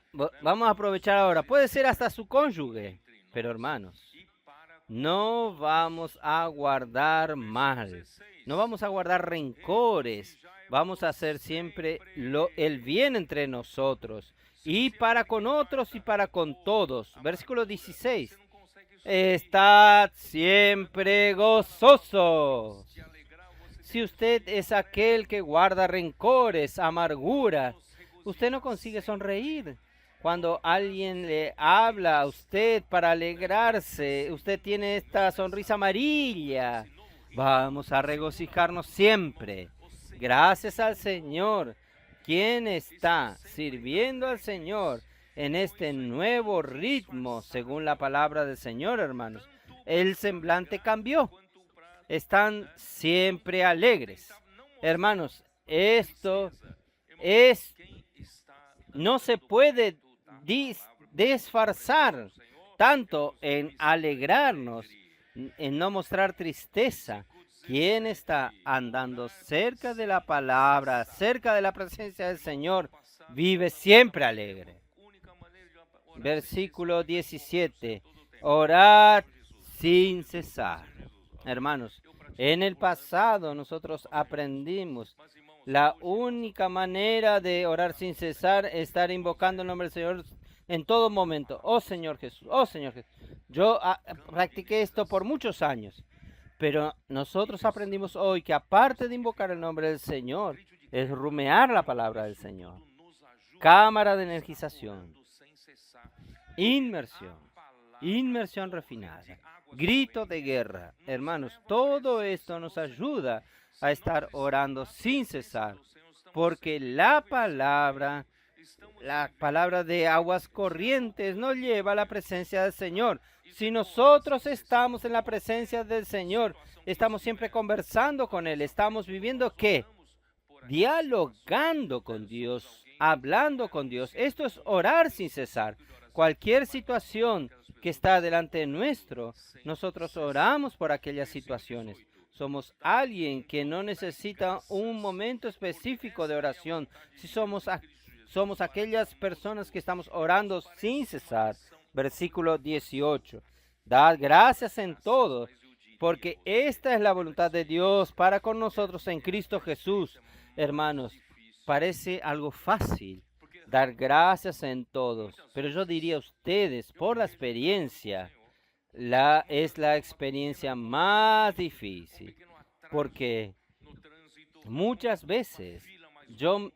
aprovechar ahora. Puede ser hasta su cónyuge, pero hermanos, no vamos a guardar mal, no vamos a guardar rencores, vamos a hacer siempre el bien entre nosotros y para con otros y para con todos. Versículo 16. estad siempre gozosos. Si usted es aquel que guarda rencores, amargura, usted no consigue sonreír. Cuando alguien le habla a usted para alegrarse, usted tiene esta sonrisa amarilla. Vamos a regocijarnos siempre. Gracias al Señor. ¿Quién está sirviendo al Señor en este nuevo ritmo, según la palabra del Señor, hermanos? El semblante cambió. Están siempre alegres. Hermanos, esto es, no se puede disfrazar tanto en alegrarnos, en no mostrar tristeza. ¿Quién está andando cerca de la palabra, cerca de la presencia del Señor, vive siempre alegre? Versículo 17. Orad sin cesar. Hermanos, en el pasado nosotros aprendimos la única manera de orar sin cesar es estar invocando el nombre del Señor en todo momento. Oh Señor Jesús, oh Señor Jesús. Yo practiqué esto por muchos años, pero nosotros aprendimos hoy que aparte de invocar el nombre del Señor, es rumear la palabra del Señor. Cámara de energización, inmersión refinada, grito de guerra. Hermanos, todo esto nos ayuda a estar orando sin cesar, porque la palabra de aguas corrientes nos lleva a la presencia del Señor. Si nosotros estamos en la presencia del Señor, estamos siempre conversando con Él, estamos viviendo ¿qué? Dialogando con Dios, hablando con Dios. Esto es orar sin cesar. Cualquier situación que está delante nuestro, nosotros oramos por aquellas situaciones. Somos alguien que no necesita un momento específico de oración. Si somos aquellas personas que estamos orando sin cesar. Versículo 18. Dad gracias en todo, porque esta es la voluntad de Dios para con nosotros en Cristo Jesús. Hermanos, parece algo fácil dar gracias en todos, pero yo diría a ustedes, por la experiencia, es la experiencia más difícil, porque muchas veces yo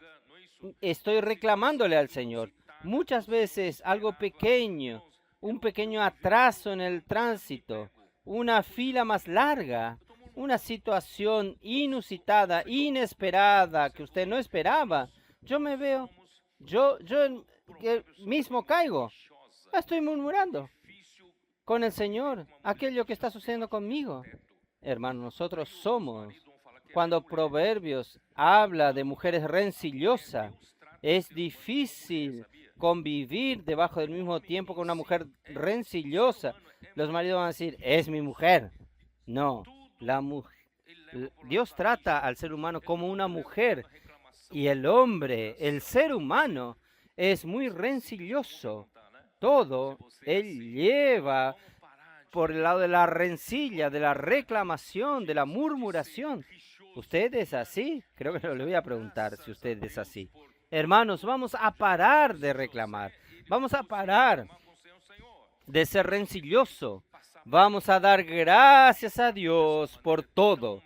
estoy reclamándole al Señor, muchas veces algo pequeño, un pequeño atraso en el tránsito, una fila más larga, una situación inusitada, inesperada, que usted no esperaba. Yo me veo, yo mismo caigo, estoy murmurando con el Señor, aquello que está sucediendo conmigo. Hermano, nosotros somos, cuando Proverbios habla de mujeres rencillosas, es difícil convivir debajo del mismo tiempo con una mujer rencillosa. Los maridos van a decir, es mi mujer. No, Dios trata al ser humano como una mujer y el hombre, el ser humano, es muy rencilloso. Todo él lleva por el lado de la rencilla, de la reclamación, de la murmuración. ¿Usted es así? Creo que le voy a preguntar si usted es así. Hermanos, vamos a parar de reclamar. Vamos a parar de ser rencilloso. Vamos a dar gracias a Dios por todo.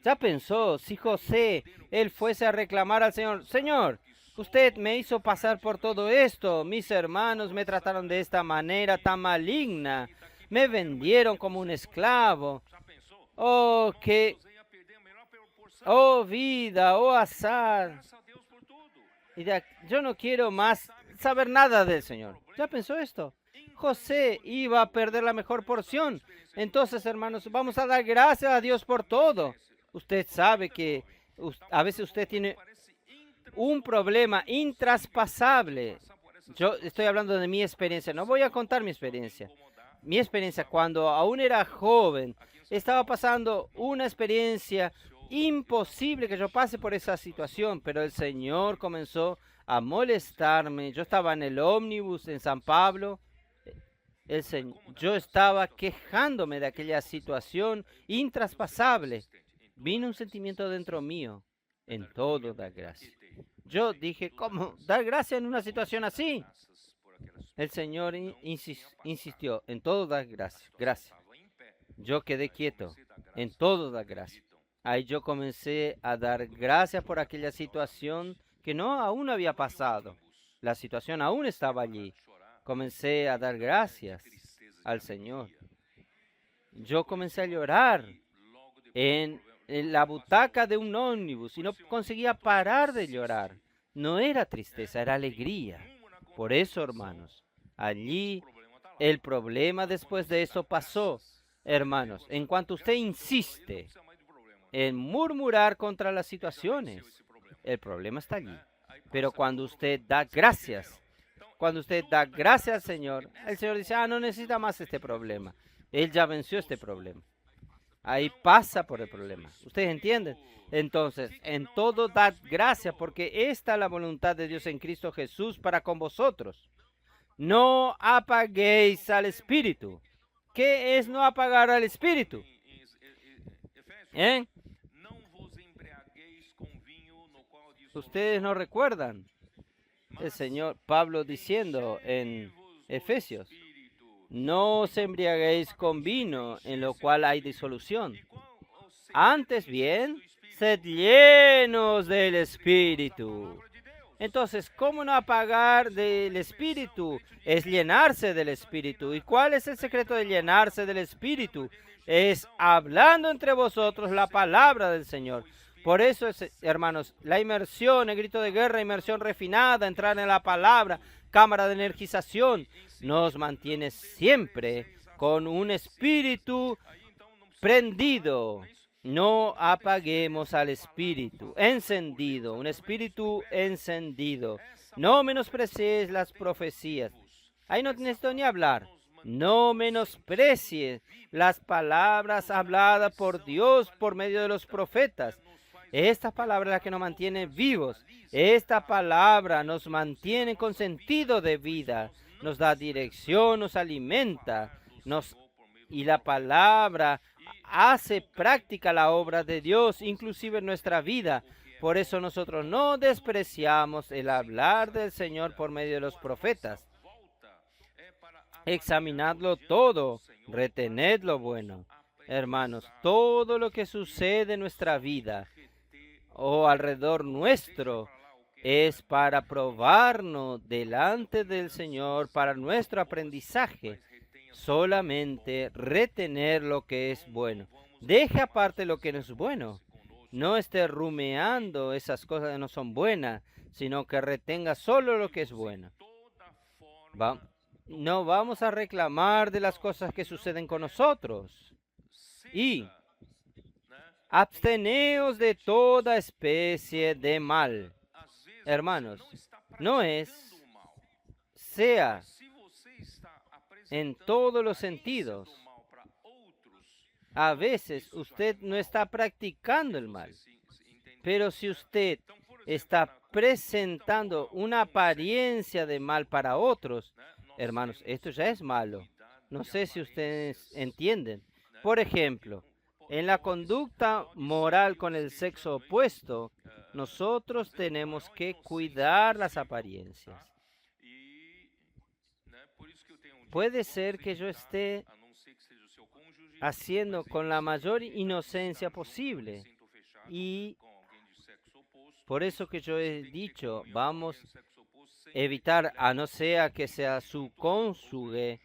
¿Ya pensó si José, él fuese a reclamar al Señor? Señor, usted me hizo pasar por todo esto. Mis hermanos me trataron de esta manera tan maligna. Me vendieron como un esclavo. Oh, oh vida, oh azar. Yo no quiero más saber nada del Señor. ¿Ya pensó esto? José iba a perder la mejor porción. Entonces, hermanos, vamos a dar gracias a Dios por todo. Usted sabe que a veces usted tiene un problema intraspasable. Yo estoy hablando de mi experiencia. No voy a contar mi experiencia. Mi experiencia cuando aún era joven, estaba pasando una experiencia imposible que yo pase por esa situación, pero el Señor comenzó a molestarme. Yo estaba en el ómnibus en San Pablo. Yo estaba quejándome de aquella situación intraspasable. Vino un sentimiento dentro mío. En todo dar gracias. Yo dije, ¿cómo dar gracias en una situación así? El Señor insistió, en todo da gracias. Gracias. Yo quedé quieto, en todo da gracias. Ahí yo comencé a dar gracias por aquella situación que no aún había pasado. La situación aún estaba allí. Comencé a dar gracias al Señor. Yo comencé a llorar en la butaca de un ómnibus y no conseguía parar de llorar. No era tristeza, era alegría. Por eso, hermanos, allí el problema después de eso pasó. Hermanos, en cuanto usted insiste en murmurar contra las situaciones, el problema está allí. Pero cuando usted da gracias, al Señor, el Señor dice, no necesita más este problema. Él ya venció este problema. Ahí pasa por el problema. ¿Ustedes entienden? Entonces, en todo dad gracias porque esta es la voluntad de Dios en Cristo Jesús para con vosotros. No apaguéis al Espíritu. ¿Qué es no apagar al Espíritu? Ustedes no recuerdan el Señor Pablo diciendo en Efesios, no os embriaguéis con vino en lo cual hay disolución. Antes bien, sed llenos del Espíritu. Entonces, ¿cómo no apagar del Espíritu? Es llenarse del Espíritu. ¿Y cuál es el secreto de llenarse del Espíritu? Es hablando entre vosotros la palabra del Señor. Por eso, hermanos, la inmersión, el grito de guerra, inmersión refinada, entrar en la palabra, cámara de energización, nos mantiene siempre con un espíritu prendido. No apaguemos al espíritu encendido, un espíritu encendido. No menosprecies las profecías. Ahí no necesito ni hablar. No menosprecies las palabras habladas por Dios por medio de los profetas. Esta palabra es la que nos mantiene vivos. Esta palabra nos mantiene con sentido de vida. Nos da dirección, nos alimenta. Y la palabra hace práctica la obra de Dios, inclusive en nuestra vida. Por eso nosotros no despreciamos el hablar del Señor por medio de los profetas. Examinadlo todo, retened lo bueno. Hermanos, todo lo que sucede en nuestra vida o alrededor nuestro es para probarnos delante del Señor, para nuestro aprendizaje. Solamente retener lo que es bueno. Deje aparte lo que no es bueno. No esté rumeando esas cosas que no son buenas, sino que retenga solo lo que es bueno. No vamos a reclamar de las cosas que suceden con nosotros. Y absteneos de toda especie de mal. Hermanos, no es, sea en todos los sentidos. A veces usted no está practicando el mal, pero si usted está presentando una apariencia de mal para otros, hermanos, esto ya es malo. No sé si ustedes entienden. Por ejemplo, en la conducta moral con el sexo opuesto, nosotros tenemos que cuidar las apariencias. Puede ser que yo esté haciendo con la mayor inocencia posible. Y por eso que yo he dicho, vamos a evitar, a no ser que sea su cónyuge,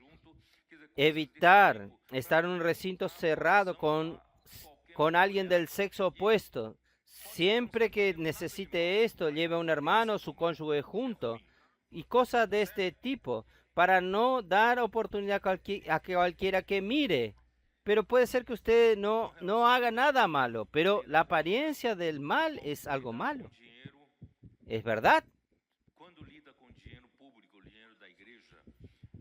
evitar estar en un recinto cerrado con alguien del sexo opuesto. Siempre que necesite esto, lleve a un hermano o su cónyuge junto. Y cosas de este tipo, para no dar oportunidad a cualquiera que mire. Pero puede ser que usted no haga nada malo, pero la apariencia del mal es algo malo. ¿Es verdad?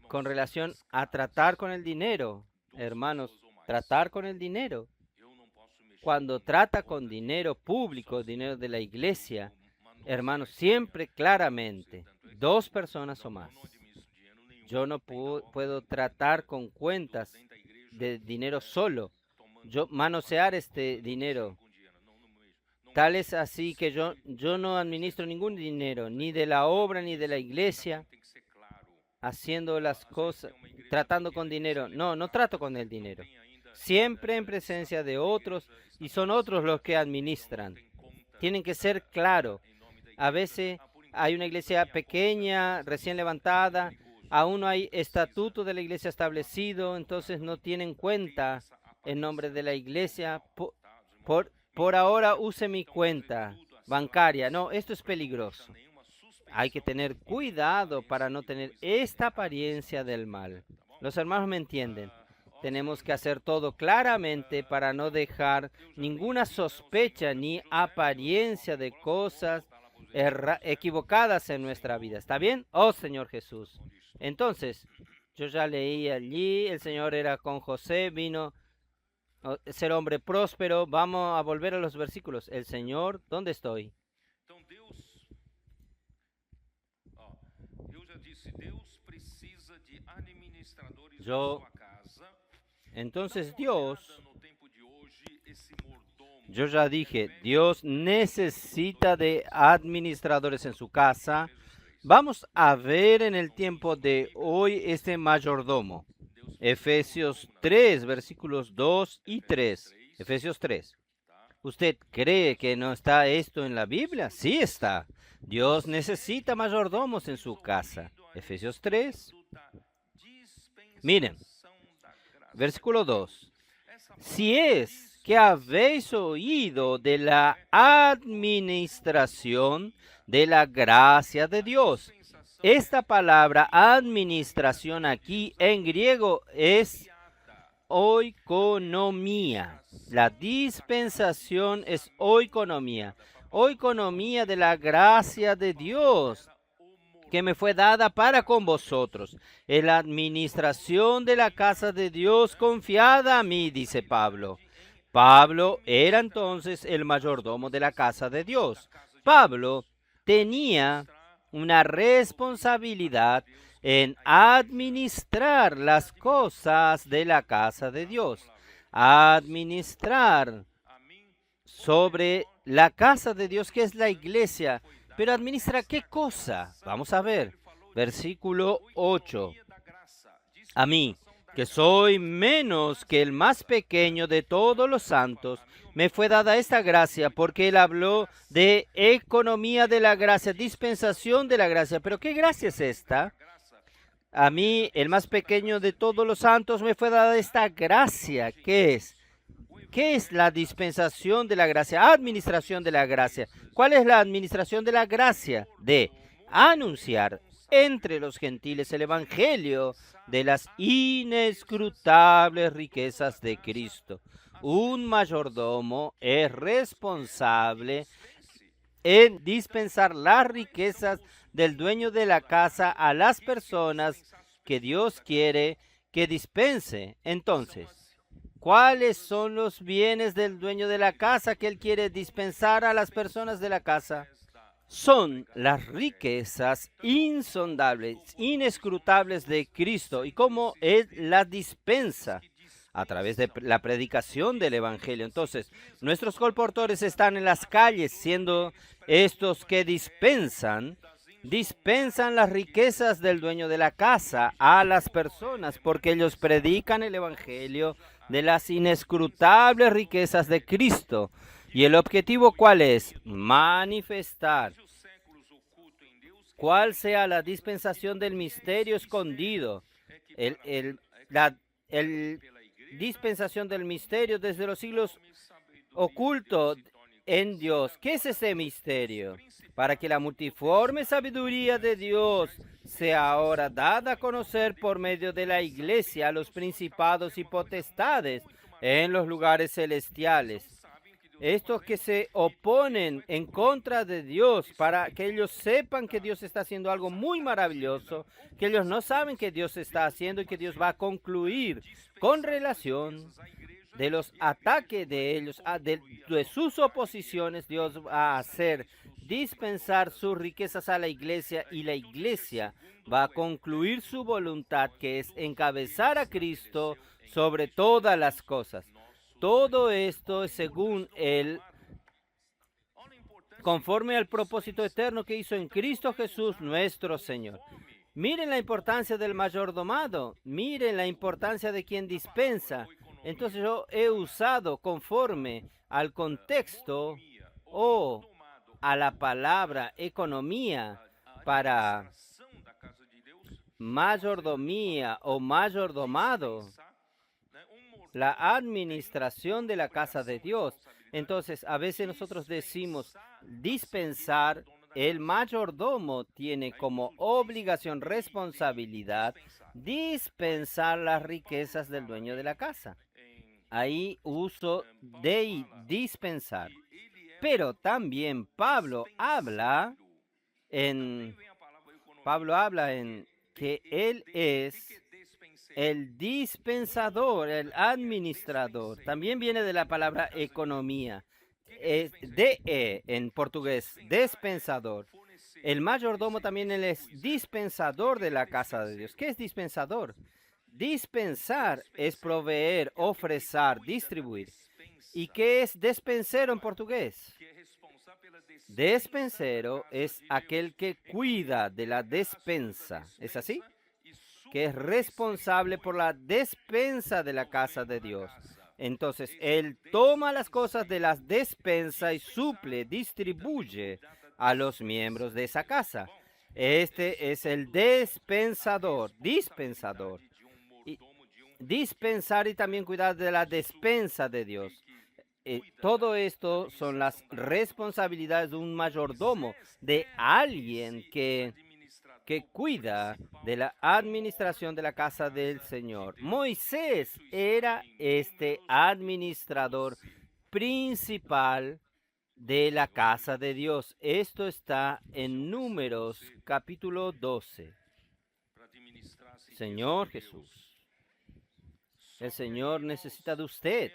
Con relación a tratar con el dinero, hermanos, tratar con el dinero. Cuando trata con dinero público, dinero de la iglesia, hermanos, siempre claramente, 2 personas o más. Yo no puedo tratar con cuentas de dinero solo. Yo manosear este dinero. Tal es así que yo no administro ningún dinero, ni de la obra, ni de la iglesia. haciendo las cosas, tratando con dinero. No, no trato con el dinero. Siempre en presencia de otros y son otros los que administran. Tienen que ser claros. A veces hay una iglesia pequeña, recién levantada, aún no hay estatuto de la iglesia establecido, entonces no tienen cuenta el nombre de la iglesia. Por ahora use mi cuenta bancaria. No, esto es peligroso. Hay que tener cuidado para no tener esta apariencia del mal. Los hermanos me entienden. Tenemos que hacer todo claramente para no dejar ninguna sospecha ni apariencia de cosas equivocadas en nuestra vida. ¿Está bien? Oh, Señor Jesús. Entonces, yo ya leí allí, el Señor era con José, vino a ser hombre próspero. Vamos a volver a los versículos. El Señor, ¿dónde estoy? Entonces yo ya dije, Dios necesita de administradores en su casa. Vamos a ver en el tiempo de hoy este mayordomo. Efesios 3, versículos 2 y 3. Efesios 3. ¿Usted cree que no está esto en la Biblia? Sí está. Dios necesita mayordomos en su casa. Efesios 3. Miren, versículo 2. Si es que habéis oído de la administración de la gracia de Dios. Esta palabra administración aquí en griego es oikonomía. La dispensación es oikonomía. Oikonomía de la gracia de Dios que me fue dada para con vosotros. Es la administración de la casa de Dios confiada a mí, dice Pablo. Pablo era entonces el mayordomo de la casa de Dios. Pablo tenía una responsabilidad en administrar las cosas de la casa de Dios. Administrar sobre la casa de Dios, que es la iglesia. Pero administra ¿qué cosa? Vamos a ver. Versículo 8. A mí, que soy menos que el más pequeño de todos los santos, me fue dada esta gracia, porque él habló de economía de la gracia, dispensación de la gracia. ¿Pero qué gracia es esta? A mí, el más pequeño de todos los santos, me fue dada esta gracia. ¿Qué es? ¿Qué es la dispensación de la gracia? Administración de la gracia. ¿Cuál es la administración de la gracia? De anunciar entre los gentiles el evangelio de las inescrutables riquezas de Cristo. Un mayordomo es responsable en dispensar las riquezas del dueño de la casa a las personas que Dios quiere que dispense. Entonces, ¿cuáles son los bienes del dueño de la casa que él quiere dispensar a las personas de la casa? Son las riquezas insondables, inescrutables de Cristo. ¿Y cómo él las dispensa? A través de la predicación del Evangelio. Entonces, nuestros colportores están en las calles, siendo estos que dispensan las riquezas del dueño de la casa a las personas, porque ellos predican el Evangelio de las inescrutables riquezas de Cristo. ¿Y el objetivo cuál es? Manifestar cuál sea la dispensación del misterio escondido, la dispensación del misterio desde los siglos oculto en Dios. ¿Qué es ese misterio? Para que la multiforme sabiduría de Dios sea ahora dada a conocer por medio de la iglesia a los principados y potestades en los lugares celestiales. Estos que se oponen en contra de Dios, para que ellos sepan que Dios está haciendo algo muy maravilloso, que ellos no saben que Dios está haciendo y que Dios va a concluir con relación de los ataques de ellos, de sus oposiciones. Dios va a hacer dispensar sus riquezas a la iglesia y la iglesia va a concluir su voluntad, que es encabezar a Cristo sobre todas las cosas. Todo esto es según Él, conforme al propósito eterno que hizo en Cristo Jesús nuestro Señor. Miren la importancia del mayordomado, miren la importancia de quien dispensa. Entonces yo he usado conforme al contexto o a la palabra economía para mayordomía o mayordomado, la administración de la casa de Dios. Entonces, a veces nosotros decimos dispensar. El mayordomo tiene como obligación, responsabilidad, dispensar las riquezas del dueño de la casa. Ahí uso de dispensar. Pero también Pablo habla en que él es el dispensador, el administrador. También viene de la palabra economía. Es en portugués, dispensador. El mayordomo también él es dispensador de la casa de Dios. ¿Qué es dispensador? Dispensar es proveer, ofrecer, distribuir. ¿Y qué es despensero en portugués? Despensero es aquel que cuida de la despensa. ¿Es así? Que es responsable por la despensa de la casa de Dios. Entonces, él toma las cosas de la despensa y suple, distribuye a los miembros de esa casa. Este es el dispensador. Y dispensar y también cuidar de la despensa de Dios. Todo esto son las responsabilidades de un mayordomo, de alguien que cuida de la administración de la casa del Señor. Moisés era este administrador principal de la casa de Dios. Esto está en Números capítulo 12. Señor Jesús, el Señor necesita de usted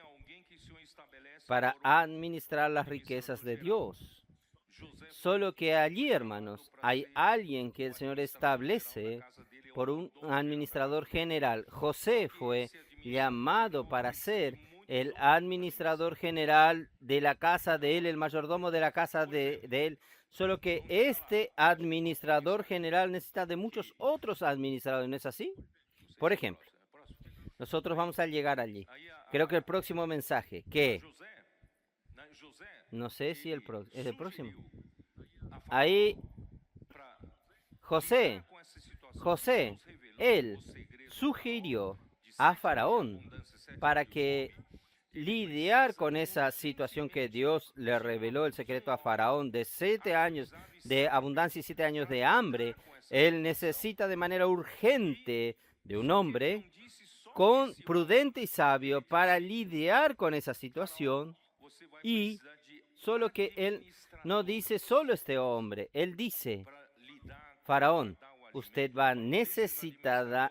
para administrar las riquezas de Dios. Solo que allí, hermanos, hay alguien que el Señor establece por un administrador general. José fue llamado para ser el administrador general de la casa de él, el mayordomo de la casa de él. Solo que este administrador general necesita de muchos otros administradores, ¿no es así? Por ejemplo, nosotros vamos a llegar allí. Creo que el próximo mensaje, que no sé si es el próximo. Ahí, José, él sugirió a Faraón para que lidiar con esa situación que Dios le reveló el secreto a Faraón de 7 años de abundancia y 7 años de hambre. Él necesita de manera urgente de un hombre prudente y sabio para lidiar con esa situación. Y solo que él no dice solo este hombre, él dice, Faraón, usted va a necesitar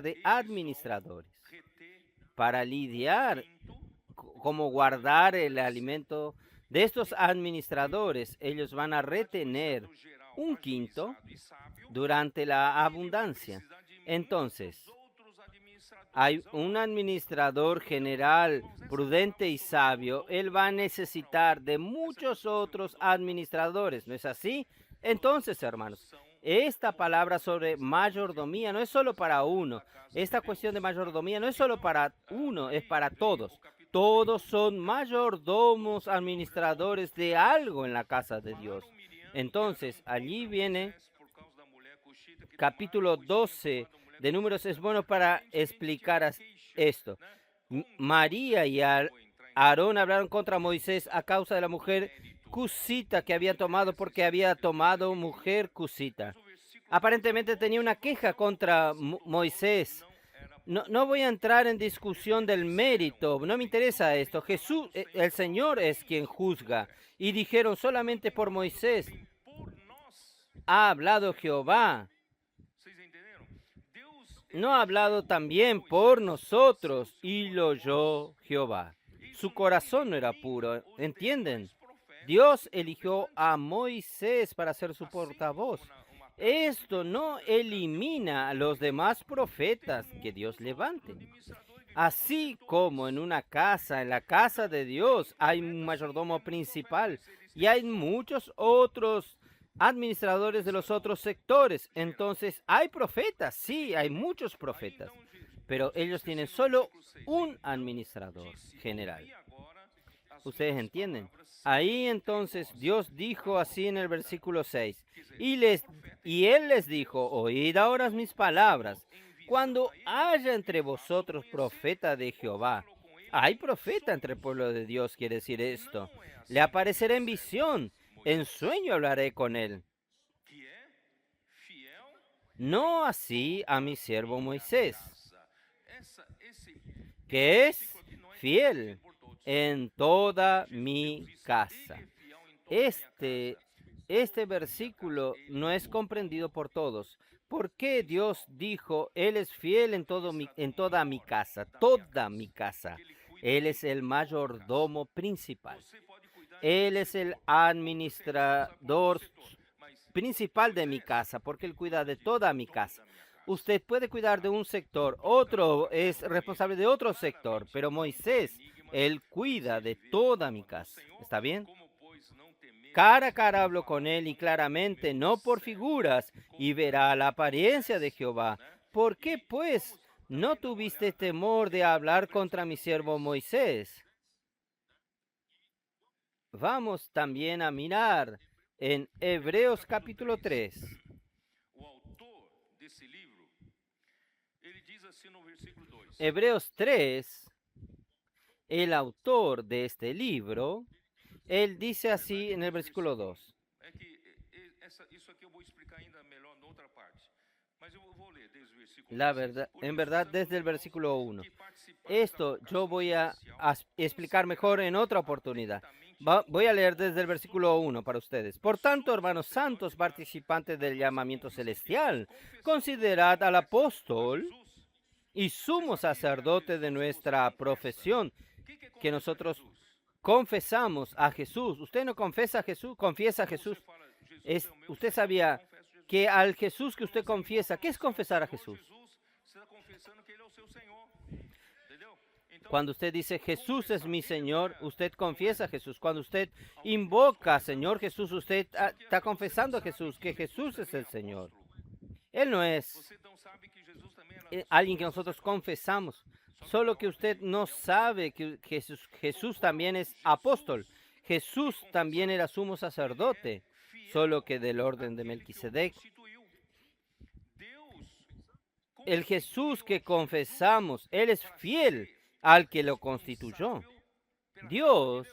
de administradores para lidiar, cómo guardar el alimento de estos administradores. Ellos van a retener 1/5 durante la abundancia. Entonces, hay un administrador general prudente y sabio. Él va a necesitar de muchos otros administradores, ¿no es así? Entonces, hermanos, esta palabra sobre mayordomía no es solo para uno. Esta cuestión de mayordomía no es solo para uno, es para todos. Todos son mayordomos, administradores de algo en la casa de Dios. Entonces, allí viene capítulo 12 de Números. Es bueno para explicar esto. María y Aarón hablaron contra Moisés a causa de la mujer cusita que había tomado, porque había tomado mujer cusita. Aparentemente tenía una queja contra Moisés. No voy a entrar en discusión del mérito, no me interesa esto. Jesús, el Señor es quien juzga. Y dijeron, solamente por Moisés ha hablado Jehová. ¿No ha hablado también por nosotros? Y lo oyó Jehová. Su corazón no era puro, ¿entienden? Dios eligió a Moisés para ser su portavoz. Esto no elimina a los demás profetas que Dios levante. Así como en una casa, en la casa de Dios, hay un mayordomo principal y hay muchos otros administradores de los otros sectores. Entonces, hay profetas, sí, hay muchos profetas, pero ellos tienen solo un administrador general. ¿Ustedes entienden? Ahí entonces Dios dijo así en el versículo 6, y Él les dijo, oíd ahora mis palabras, cuando haya entre vosotros profeta de Jehová, hay profeta entre el pueblo de Dios, quiere decir esto, le aparecerá en visión, en sueño hablaré con él. No así a mi siervo Moisés, que es fiel en toda mi casa. Este versículo no es comprendido por todos. ¿Por qué Dios dijo, Él es fiel en toda mi casa? Toda mi casa. Él es el mayordomo principal. Él es el administrador principal de mi casa, porque Él cuida de toda mi casa. Usted puede cuidar de un sector, otro es responsable de otro sector, pero Moisés, Él cuida de toda mi casa. ¿Está bien? Cara a cara hablo con él y claramente, no por figuras, y verá la apariencia de Jehová. ¿Por qué, pues, no tuviste temor de hablar contra mi siervo Moisés? Vamos también a mirar en Hebreos capítulo 3. Hebreos 3, el autor de este libro, él dice así en el versículo 2. La verdad, en verdad, desde el versículo 1. Esto yo voy a explicar mejor en otra oportunidad. Voy a leer desde el versículo 1 para ustedes. Por tanto, hermanos santos, participantes del llamamiento celestial, considerad al apóstol y sumo sacerdote de nuestra profesión, que nosotros confesamos a Jesús. ¿Usted no confesa a Jesús? Confiesa a Jesús. Usted sabía que al Jesús que usted confiesa, ¿qué es confesar a Jesús? Cuando usted dice Jesús es mi Señor, usted confiesa a Jesús. Cuando usted invoca Señor Jesús, usted está confesando a Jesús que Jesús es el Señor. Él no es alguien que nosotros confesamos. Solo que usted no sabe que Jesús también es apóstol. Jesús también era sumo sacerdote, solo que del orden de Melquisedec. El Jesús que confesamos, Él es fiel al que lo constituyó. Dios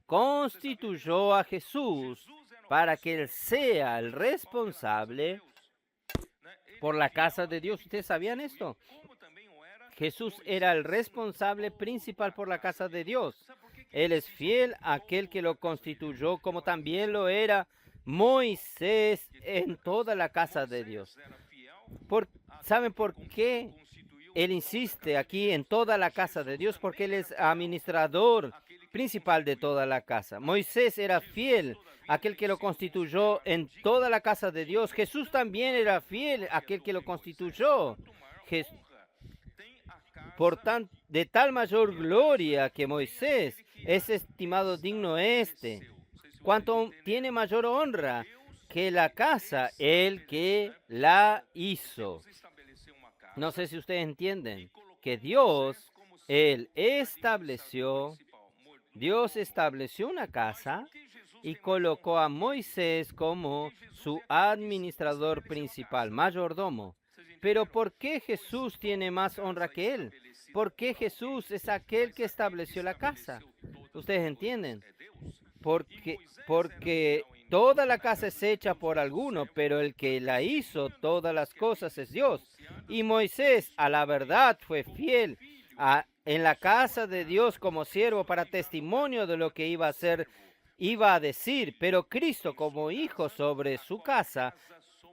constituyó a Jesús para que Él sea el responsable por la casa de Dios. ¿Ustedes sabían esto? Jesús era el responsable principal por la casa de Dios. Él es fiel a aquel que lo constituyó, como también lo era Moisés en toda la casa de Dios. ¿Saben por qué Él insiste aquí en toda la casa de Dios? Porque Él es administrador principal de toda la casa. Moisés era fiel a aquel que lo constituyó en toda la casa de Dios. Jesús también era fiel a aquel que lo constituyó. Por tanto, de tal mayor gloria que Moisés es estimado digno cuanto tiene mayor honra que la casa, el que la hizo. No sé si ustedes entienden que Dios estableció una casa y colocó a Moisés como su administrador principal, mayordomo. Pero ¿por qué Jesús tiene más honra que él? ¿Por qué Jesús es aquel que estableció la casa? ¿Ustedes entienden? Porque toda la casa es hecha por alguno, pero el que la hizo todas las cosas es Dios. Y Moisés, a la verdad, fue fiel en la casa de Dios como siervo para testimonio de lo que iba a decir, pero Cristo como hijo sobre su casa.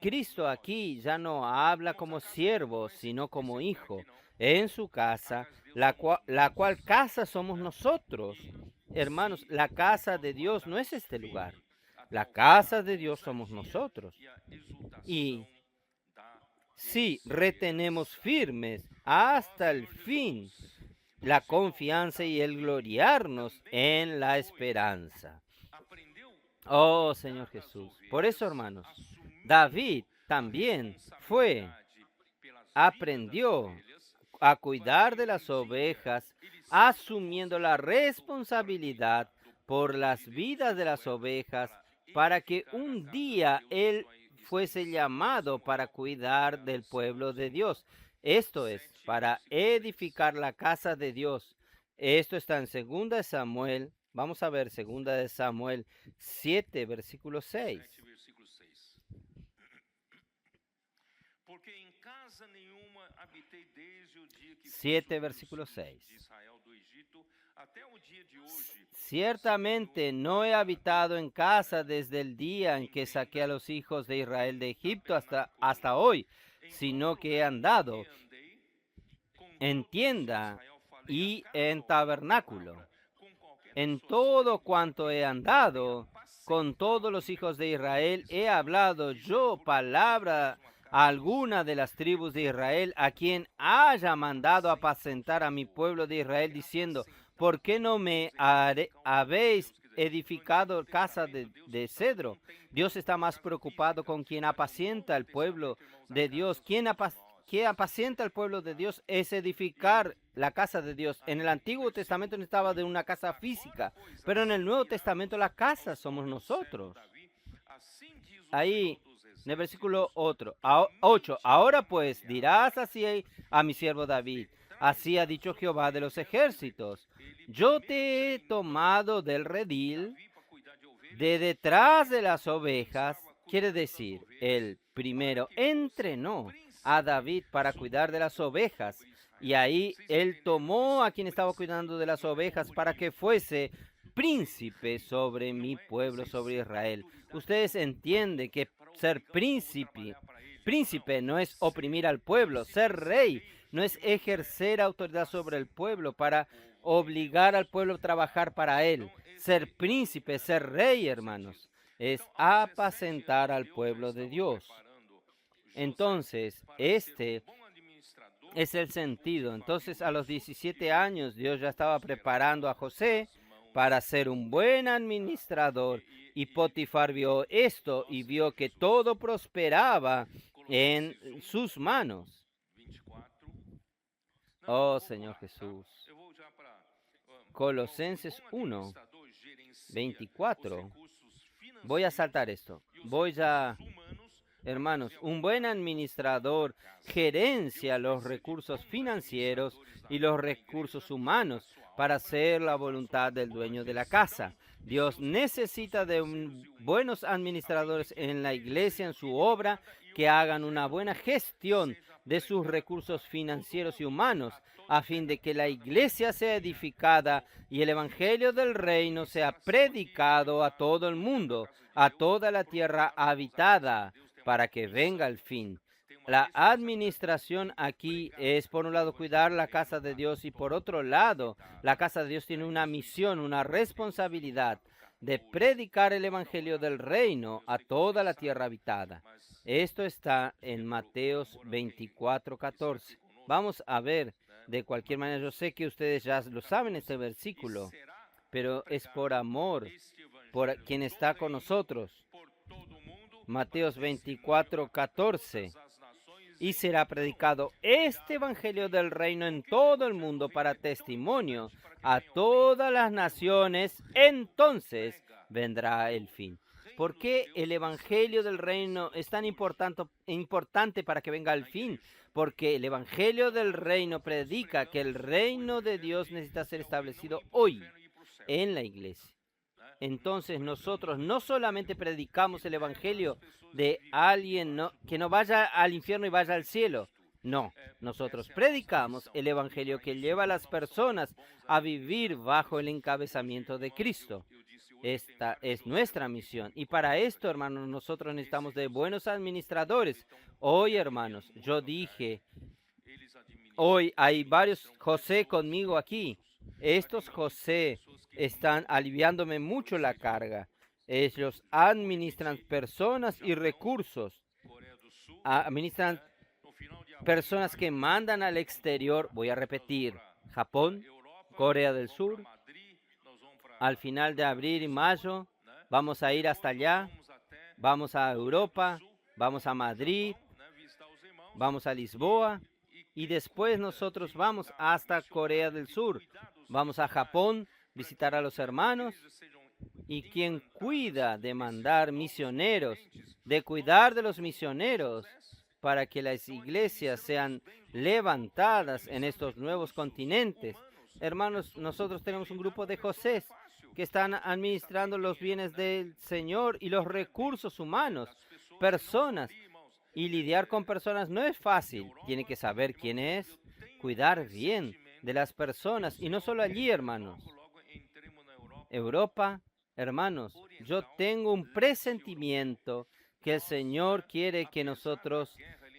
Cristo aquí ya no habla como siervo, sino como hijo en su casa, la cual casa somos nosotros. Hermanos, la casa de Dios no es este lugar. La casa de Dios somos nosotros. Y si retenemos firmes hasta el fin la confianza y el gloriarnos en la esperanza. Oh, Señor Jesús. Por eso, hermanos, David también aprendió a cuidar de las ovejas, asumiendo la responsabilidad por las vidas de las ovejas, para que un día él fuese llamado para cuidar del pueblo de Dios. Esto es, para edificar la casa de Dios. Esto está en 2 de Samuel. Vamos a ver 2 de Samuel 7, versículo 6. 7, versículo 6. Ciertamente no he habitado en casa desde el día en que saqué a los hijos de Israel de Egipto hasta hoy, sino que he andado en tienda y en tabernáculo. En todo cuanto he andado con todos los hijos de Israel, he hablado yo palabra alguna de las tribus de Israel, a quien haya mandado apacentar a mi pueblo de Israel, diciendo: ¿por qué no me habéis edificado casa de cedro? Dios está más preocupado con quien apacienta al pueblo de Dios. ¿Quién apacienta al pueblo de Dios es edificar la casa de Dios? En el Antiguo Testamento necesitaba de una casa física, pero en el Nuevo Testamento la casa somos nosotros. Ahí, en el versículo 8, ahora pues dirás así a mi siervo David: así ha dicho Jehová de los ejércitos, yo te he tomado del redil, de detrás de las ovejas. Quiere decir, el primero entrenó a David para cuidar de las ovejas, y ahí él tomó a quien estaba cuidando de las ovejas para que fuese príncipe sobre mi pueblo, sobre Israel. Ustedes entienden que ser príncipe no es oprimir al pueblo. Ser rey no es ejercer autoridad sobre el pueblo para obligar al pueblo a trabajar para él. Ser príncipe, ser rey, hermanos, es apacentar al pueblo de Dios. Entonces, este es el sentido. Entonces, a los 17 años, Dios ya estaba preparando a José para ser un buen administrador. Y Potifar vio esto y vio que todo prosperaba en sus manos. Oh, Señor Jesús. Colosenses 1, 24. Voy a saltar esto. Hermanos, un buen administrador gerencia los recursos financieros y los recursos humanos para hacer la voluntad del dueño de la casa. Dios necesita de buenos administradores en la iglesia, en su obra, que hagan una buena gestión de sus recursos financieros y humanos, a fin de que la iglesia sea edificada y el evangelio del reino sea predicado a todo el mundo, a toda la tierra habitada, para que venga el fin. La administración aquí es, por un lado, cuidar la casa de Dios, y por otro lado, la casa de Dios tiene una misión, una responsabilidad de predicar el evangelio del reino a toda la tierra habitada. Esto está en Mateos 24:14. Vamos a ver, de cualquier manera, yo sé que ustedes ya lo saben este versículo, pero es por amor, por quien está con nosotros. Mateos 24:14. Y será predicado este evangelio del reino en todo el mundo para testimonio a todas las naciones, entonces vendrá el fin. ¿Por qué el evangelio del reino es tan importante para que venga el fin? Porque el evangelio del reino predica que el reino de Dios necesita ser establecido hoy en la iglesia. Entonces nosotros no solamente predicamos el evangelio de alguien que no vaya al infierno y vaya al cielo. No, nosotros predicamos el evangelio que lleva a las personas a vivir bajo el encabezamiento de Cristo. Esta es nuestra misión. Y para esto, hermanos, nosotros necesitamos de buenos administradores. Hoy, hermanos, yo dije, hoy hay varios José conmigo aquí. Estos José están aliviándome mucho la carga. Ellos administran personas y recursos. Administran personas que mandan al exterior. Voy a repetir: Japón, Corea del Sur. Al final de abril y mayo Vamos a ir hasta allá, vamos a Europa, vamos a Madrid, vamos a Lisboa y después nosotros vamos hasta Corea del Sur. Vamos a Japón, visitar a los hermanos y quien cuida de mandar misioneros, de cuidar de los misioneros para que las iglesias sean levantadas en estos nuevos continentes. Hermanos, nosotros tenemos un grupo de José que están administrando los bienes del Señor y los recursos humanos, personas. Y lidiar con personas no es fácil. Tiene que saber quién es, cuidar bien de las personas. Y no solo allí, hermanos. Europa, hermanos, yo tengo un presentimiento que el Señor quiere que nosotros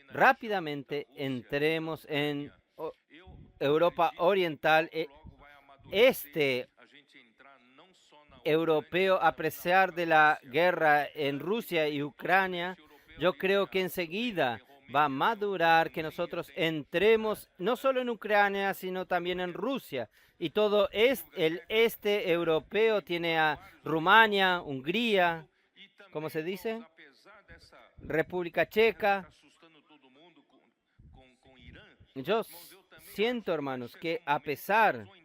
rápidamente entremos en Europa Oriental. Este europeo, a pesar de la guerra en Rusia y Ucrania, yo creo que enseguida va a madurar que nosotros entremos no solo en Ucrania, sino también en Rusia. Y todo el este europeo tiene a Rumania, Hungría, ¿cómo se dice? República Checa. Yo siento, hermanos, que a pesar de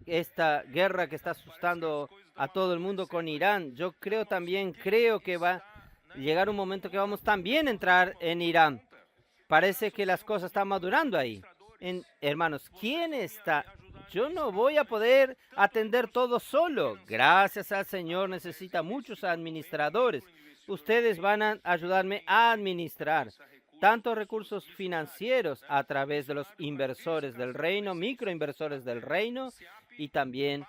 esta guerra que está asustando a todo el mundo con Irán, yo creo que va a llegar un momento que vamos también a entrar en Irán. Parece que las cosas están madurando ahí. Hermanos, ¿quién está? Yo no voy a poder atender todo solo. Gracias al Señor necesita muchos administradores. Ustedes van a ayudarme a administrar tantos recursos financieros a través de los inversores del reino, microinversores del reino, y también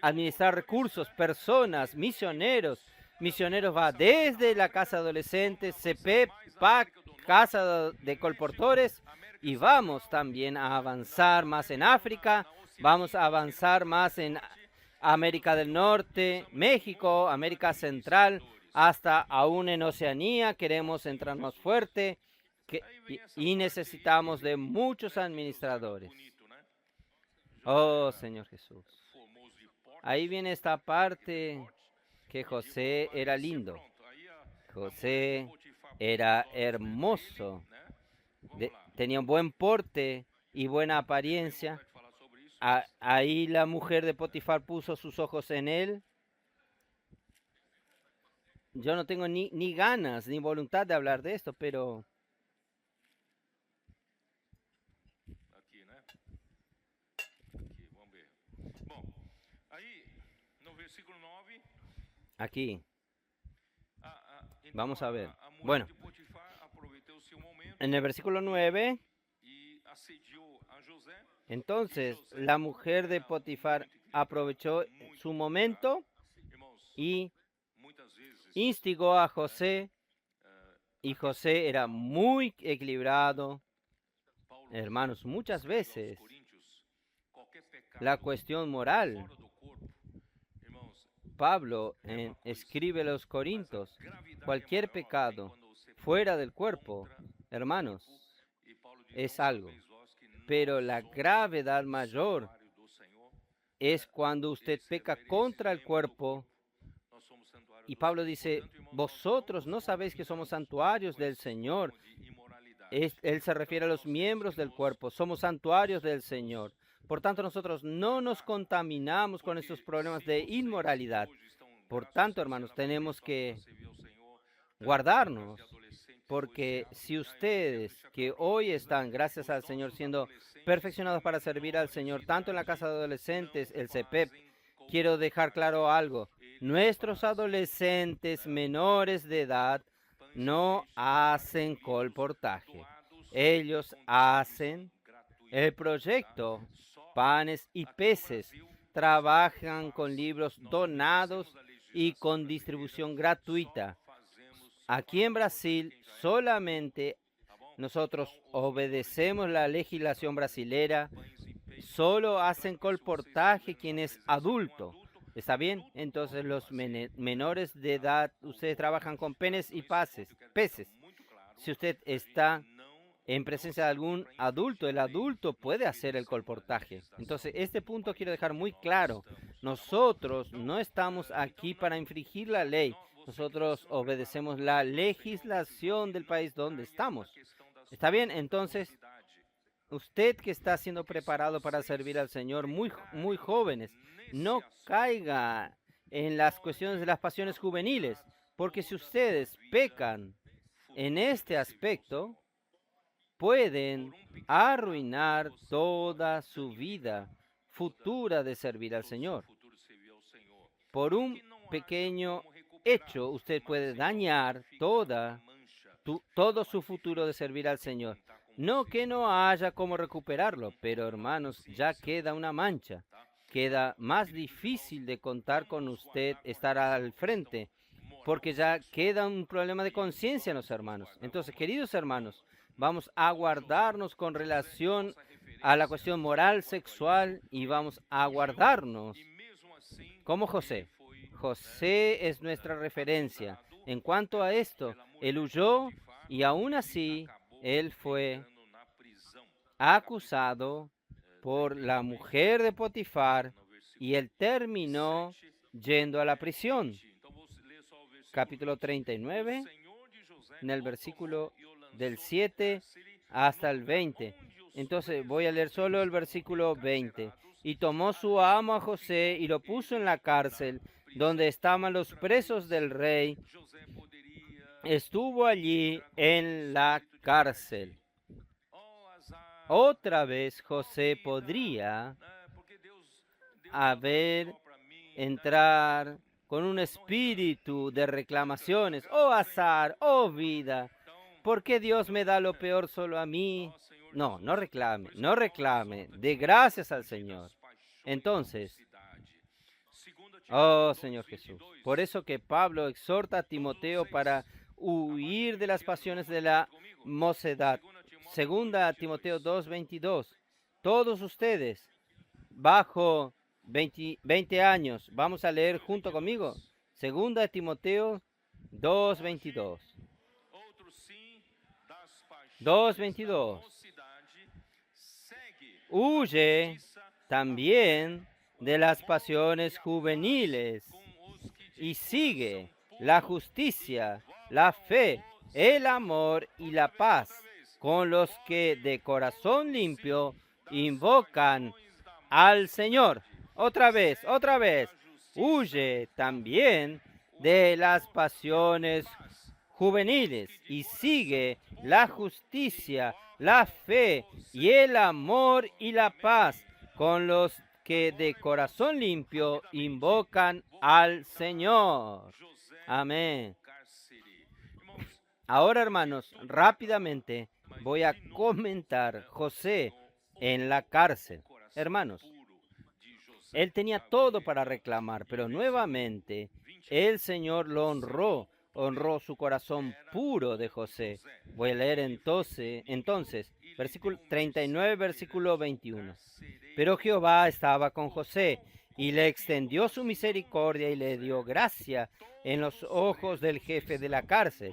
administrar recursos, personas, misioneros. Misioneros va desde la casa de adolescentes, CP, PAC, casa de colportores, y vamos también a avanzar más en África, vamos a avanzar más en América del Norte, México, América Central, hasta aún en Oceanía. Queremos entrar más fuerte y necesitamos de muchos administradores. Oh, Señor Jesús. Ahí viene esta parte que José era lindo. José era hermoso. Tenía un buen porte y buena apariencia. Ahí la mujer de Potifar puso sus ojos en él. Yo no tengo ni ganas ni voluntad de hablar de esto, pero aquí, vamos a ver. Bueno, en el versículo 9, entonces la mujer de Potifar aprovechó su momento y instigó a José, y José era muy equilibrado. Hermanos, muchas veces la cuestión moral, Pablo escribe a los Corintios, cualquier pecado fuera del cuerpo, hermanos, es algo, pero la gravedad mayor es cuando usted peca contra el cuerpo. Y Pablo dice, vosotros no sabéis que somos santuarios del Señor. Él se refiere a los miembros del cuerpo, somos santuarios del Señor. Por tanto, nosotros no nos contaminamos con estos problemas de inmoralidad. Por tanto, hermanos, tenemos que guardarnos, porque si ustedes que hoy están, gracias al Señor, siendo perfeccionados para servir al Señor, tanto en la casa de adolescentes, el CEPEP, quiero dejar claro algo. Nuestros adolescentes menores de edad no hacen colportaje. Ellos hacen el proyecto Panes y Peces. Trabajan con libros donados y con distribución gratuita. Aquí en Brasil solamente nosotros obedecemos la legislación brasilera. Solo hacen colportaje quien es adulto. ¿Está bien? Entonces los menores de edad, ustedes trabajan con penes y peces. Si usted está en presencia de algún adulto, el adulto puede hacer el colportaje. Entonces, este punto quiero dejar muy claro. Nosotros no estamos aquí para infringir la ley. Nosotros obedecemos la legislación del país donde estamos. ¿Está bien? Entonces, usted que está siendo preparado para servir al Señor, muy jóvenes, no caiga en las cuestiones de las pasiones juveniles, porque si ustedes pecan en este aspecto, pueden arruinar toda su vida futura de servir al Señor. Por un pequeño hecho, usted puede dañar todo su futuro de servir al Señor. No que no haya cómo recuperarlo, pero hermanos, ya queda una mancha. Queda más difícil de contar con usted estar al frente, porque ya queda un problema de conciencia en los hermanos. Entonces, queridos hermanos, vamos a guardarnos con relación a la cuestión moral, sexual, y vamos a guardarnos como José. José es nuestra referencia. En cuanto a esto, él huyó y aún así él fue acusado por la mujer de Potifar y él terminó yendo a la prisión. Capítulo 39, en el versículo del 7 hasta el 20. Entonces voy a leer solo el versículo 20. Y tomó su amo a José y lo puso en la cárcel, donde estaban los presos del rey. Estuvo allí en la cárcel. Otra vez José podría entrar con un espíritu de reclamaciones. Oh azar, oh vida, ¿por qué Dios me da lo peor solo a mí? No reclame, dé gracias al Señor. Entonces, oh Señor Jesús, por eso que Pablo exhorta a Timoteo para huir de las pasiones de la mocedad. Segunda a Timoteo 2:22. Todos ustedes bajo 20 años, vamos a leer junto conmigo. Segunda de Timoteo 2:22. 2:22. Huye también de las pasiones juveniles y sigue la justicia, la fe, el amor y la paz con los que de corazón limpio invocan al Señor. Otra vez. Huye también de las pasiones juveniles y sigue la justicia, la fe y el amor y la paz con los que de corazón limpio invocan al Señor. Amén. Ahora, hermanos, rápidamente voy a comentar José en la cárcel. Hermanos, él tenía todo para reclamar, pero nuevamente el Señor lo honró su corazón puro de José. Voy a leer entonces, versículo 39, versículo 21. Pero Jehová estaba con José y le extendió su misericordia y le dio gracia en los ojos del jefe de la cárcel.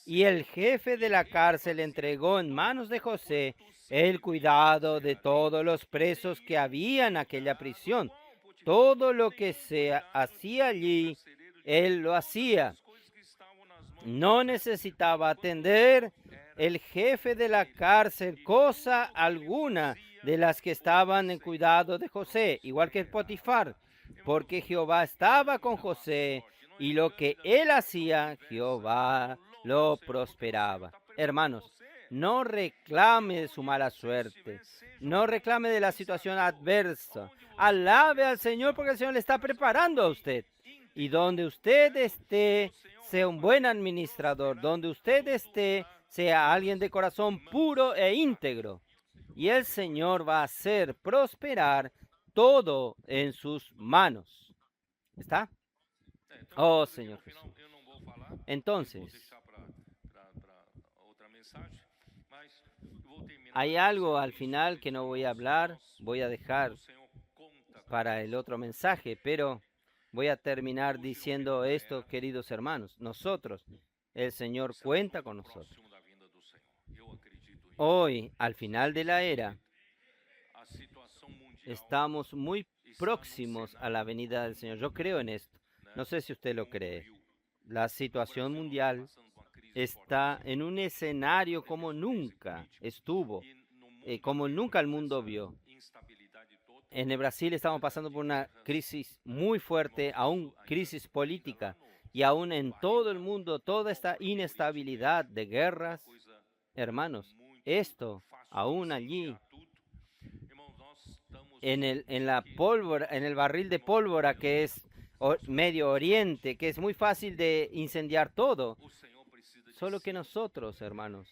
Y el jefe de la cárcel entregó en manos de José el cuidado de todos los presos que había en aquella prisión. Todo lo que se hacía allí, él lo hacía. No necesitaba atender el jefe de la cárcel cosa alguna de las que estaban en cuidado de José, igual que Potifar, porque Jehová estaba con José y lo que él hacía, Jehová lo prosperaba. Hermanos, no reclame de su mala suerte, no reclame de la situación adversa. Alabe al Señor porque el Señor le está preparando a usted. Y donde usted esté, sea un buen administrador. Donde usted esté, sea alguien de corazón puro e íntegro. Y el Señor va a hacer prosperar todo en sus manos. ¿Está? Oh, Señor Jesús. Entonces, hay algo al final que no voy a hablar, voy a dejar para el otro mensaje, pero voy a terminar diciendo esto, queridos hermanos. Nosotros, el Señor cuenta con nosotros. Hoy, al final de la era, estamos muy próximos a la venida del Señor. Yo creo en esto. No sé si usted lo cree. La situación mundial está en un escenario como nunca estuvo, como nunca el mundo vio. En el Brasil estamos pasando por una crisis muy fuerte, aún crisis política, y aún en todo el mundo, toda esta inestabilidad de guerras. Hermanos, esto, aún allí, en la pólvora, en el barril de pólvora que es Medio Oriente, que es muy fácil de incendiar todo. Solo que nosotros, hermanos,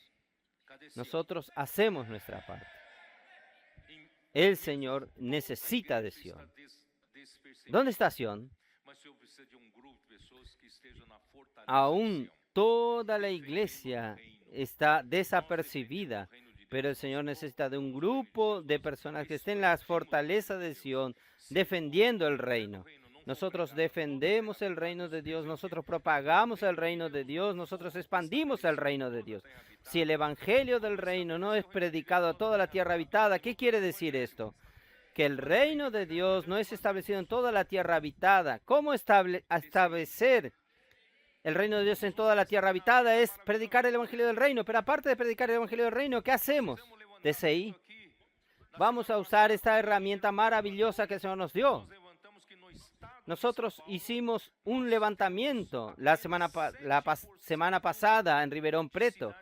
nosotros hacemos nuestra parte. El Señor necesita de Sión. ¿Dónde está Sión? Aún toda la iglesia está desapercibida, pero el Señor necesita de un grupo de personas que estén en las fortalezas de Sión, defendiendo el reino. Nosotros defendemos el reino de Dios, nosotros propagamos el reino de Dios, nosotros expandimos el reino de Dios. Si el evangelio del reino no es predicado a toda la tierra habitada, ¿qué quiere decir esto? Que el reino de Dios no es establecido en toda la tierra habitada. ¿Cómo establecer el reino de Dios en toda la tierra habitada? Es predicar el evangelio del reino. Pero aparte de predicar el evangelio del reino, ¿qué hacemos? TCI. Vamos a usar esta herramienta maravillosa que el Señor nos dio. Nosotros hicimos un levantamiento la semana pasada en Ribeirão Preto.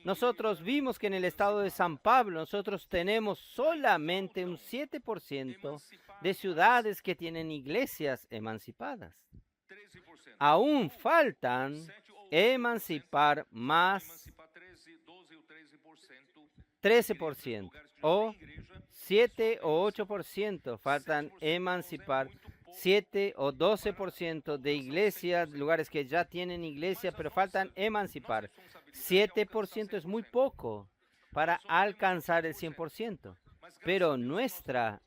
Nosotros vimos que en el estado de San Pablo nosotros tenemos solamente un 7% de ciudades que tienen iglesias emancipadas. Aún faltan emancipar más 13% o 7 o 8%. Faltan emancipar 7 o 12% de iglesias, lugares que ya tienen iglesia, pero faltan emancipar. 7% es muy poco para alcanzar el 100%, pero nuestra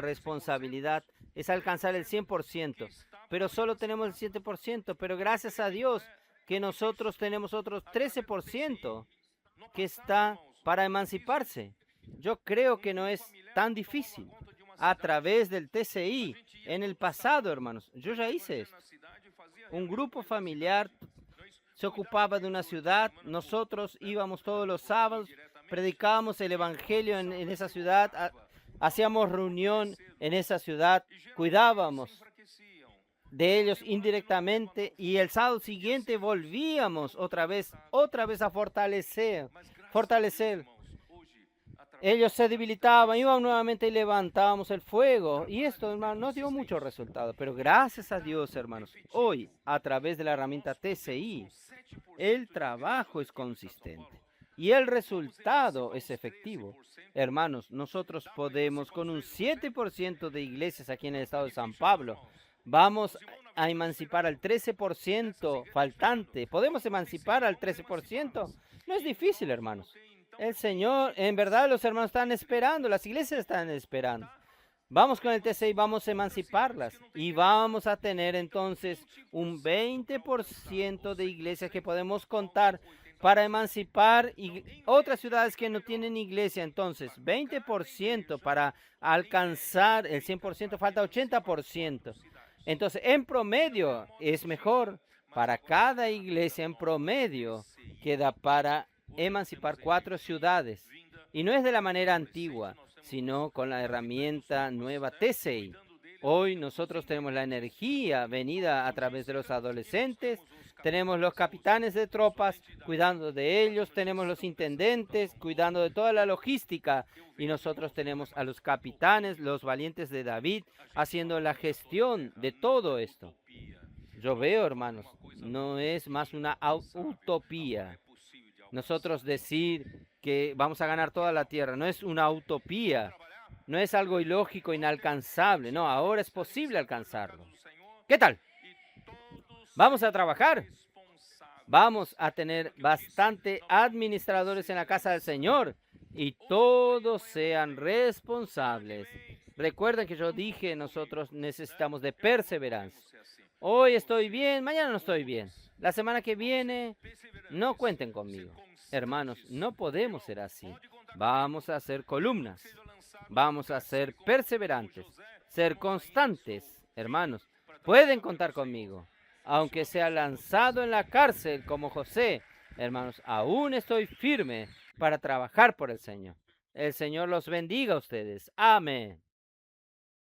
responsabilidad es alcanzar el 100%, pero solo tenemos el 7%, pero gracias a Dios que nosotros tenemos otros 13% que está para emanciparse. Yo creo que no es tan difícil. A través del TCI, en el pasado, hermanos, yo ya hice esto. Un grupo familiar se ocupaba de una ciudad, nosotros íbamos todos los sábados, predicábamos el evangelio en esa ciudad, hacíamos reunión en esa ciudad, cuidábamos de ellos indirectamente y el sábado siguiente volvíamos otra vez a fortalecer. Ellos se debilitaban, iban nuevamente y levantábamos el fuego. Y esto, hermano, no dio mucho resultado. Pero gracias a Dios, hermanos, hoy, a través de la herramienta TCI, el trabajo es consistente y el resultado es efectivo. Hermanos, nosotros podemos, con un 7% de iglesias aquí en el estado de San Pablo, vamos a emancipar al 13% faltante. ¿Podemos emancipar al 13%? No es difícil, hermanos. El Señor, en verdad, los hermanos están esperando, las iglesias están esperando. Vamos con el TCI, vamos a emanciparlas y vamos a tener entonces un 20% de iglesias que podemos contar para emancipar y otras ciudades que no tienen iglesia. Entonces, 20% para alcanzar el 100%, falta 80%. Entonces, en promedio es mejor para cada iglesia, en promedio queda para emancipar 4 ciudades. Y no es de la manera antigua, sino con la herramienta nueva TCI. Hoy nosotros tenemos la energía venida a través de los adolescentes, tenemos los capitanes de tropas cuidando de ellos, tenemos los intendentes cuidando de toda la logística y nosotros tenemos a los capitanes, los valientes de David, haciendo la gestión de todo esto. Yo veo, hermanos, no es más una utopía. Nosotros decir que vamos a ganar toda la tierra no es una utopía, no es algo ilógico, inalcanzable. No, ahora es posible alcanzarlo. ¿Qué tal? Vamos a trabajar. Vamos a tener bastante administradores en la casa del Señor y todos sean responsables. Recuerden que yo dije, nosotros necesitamos de perseverancia. Hoy estoy bien, mañana no estoy bien. La semana que viene, no cuenten conmigo. Hermanos, no podemos ser así. Vamos a hacer columnas. Vamos a ser perseverantes, ser constantes. Hermanos, pueden contar conmigo. Aunque sea lanzado en la cárcel como José, hermanos, aún estoy firme para trabajar por el Señor. El Señor los bendiga a ustedes. Amén.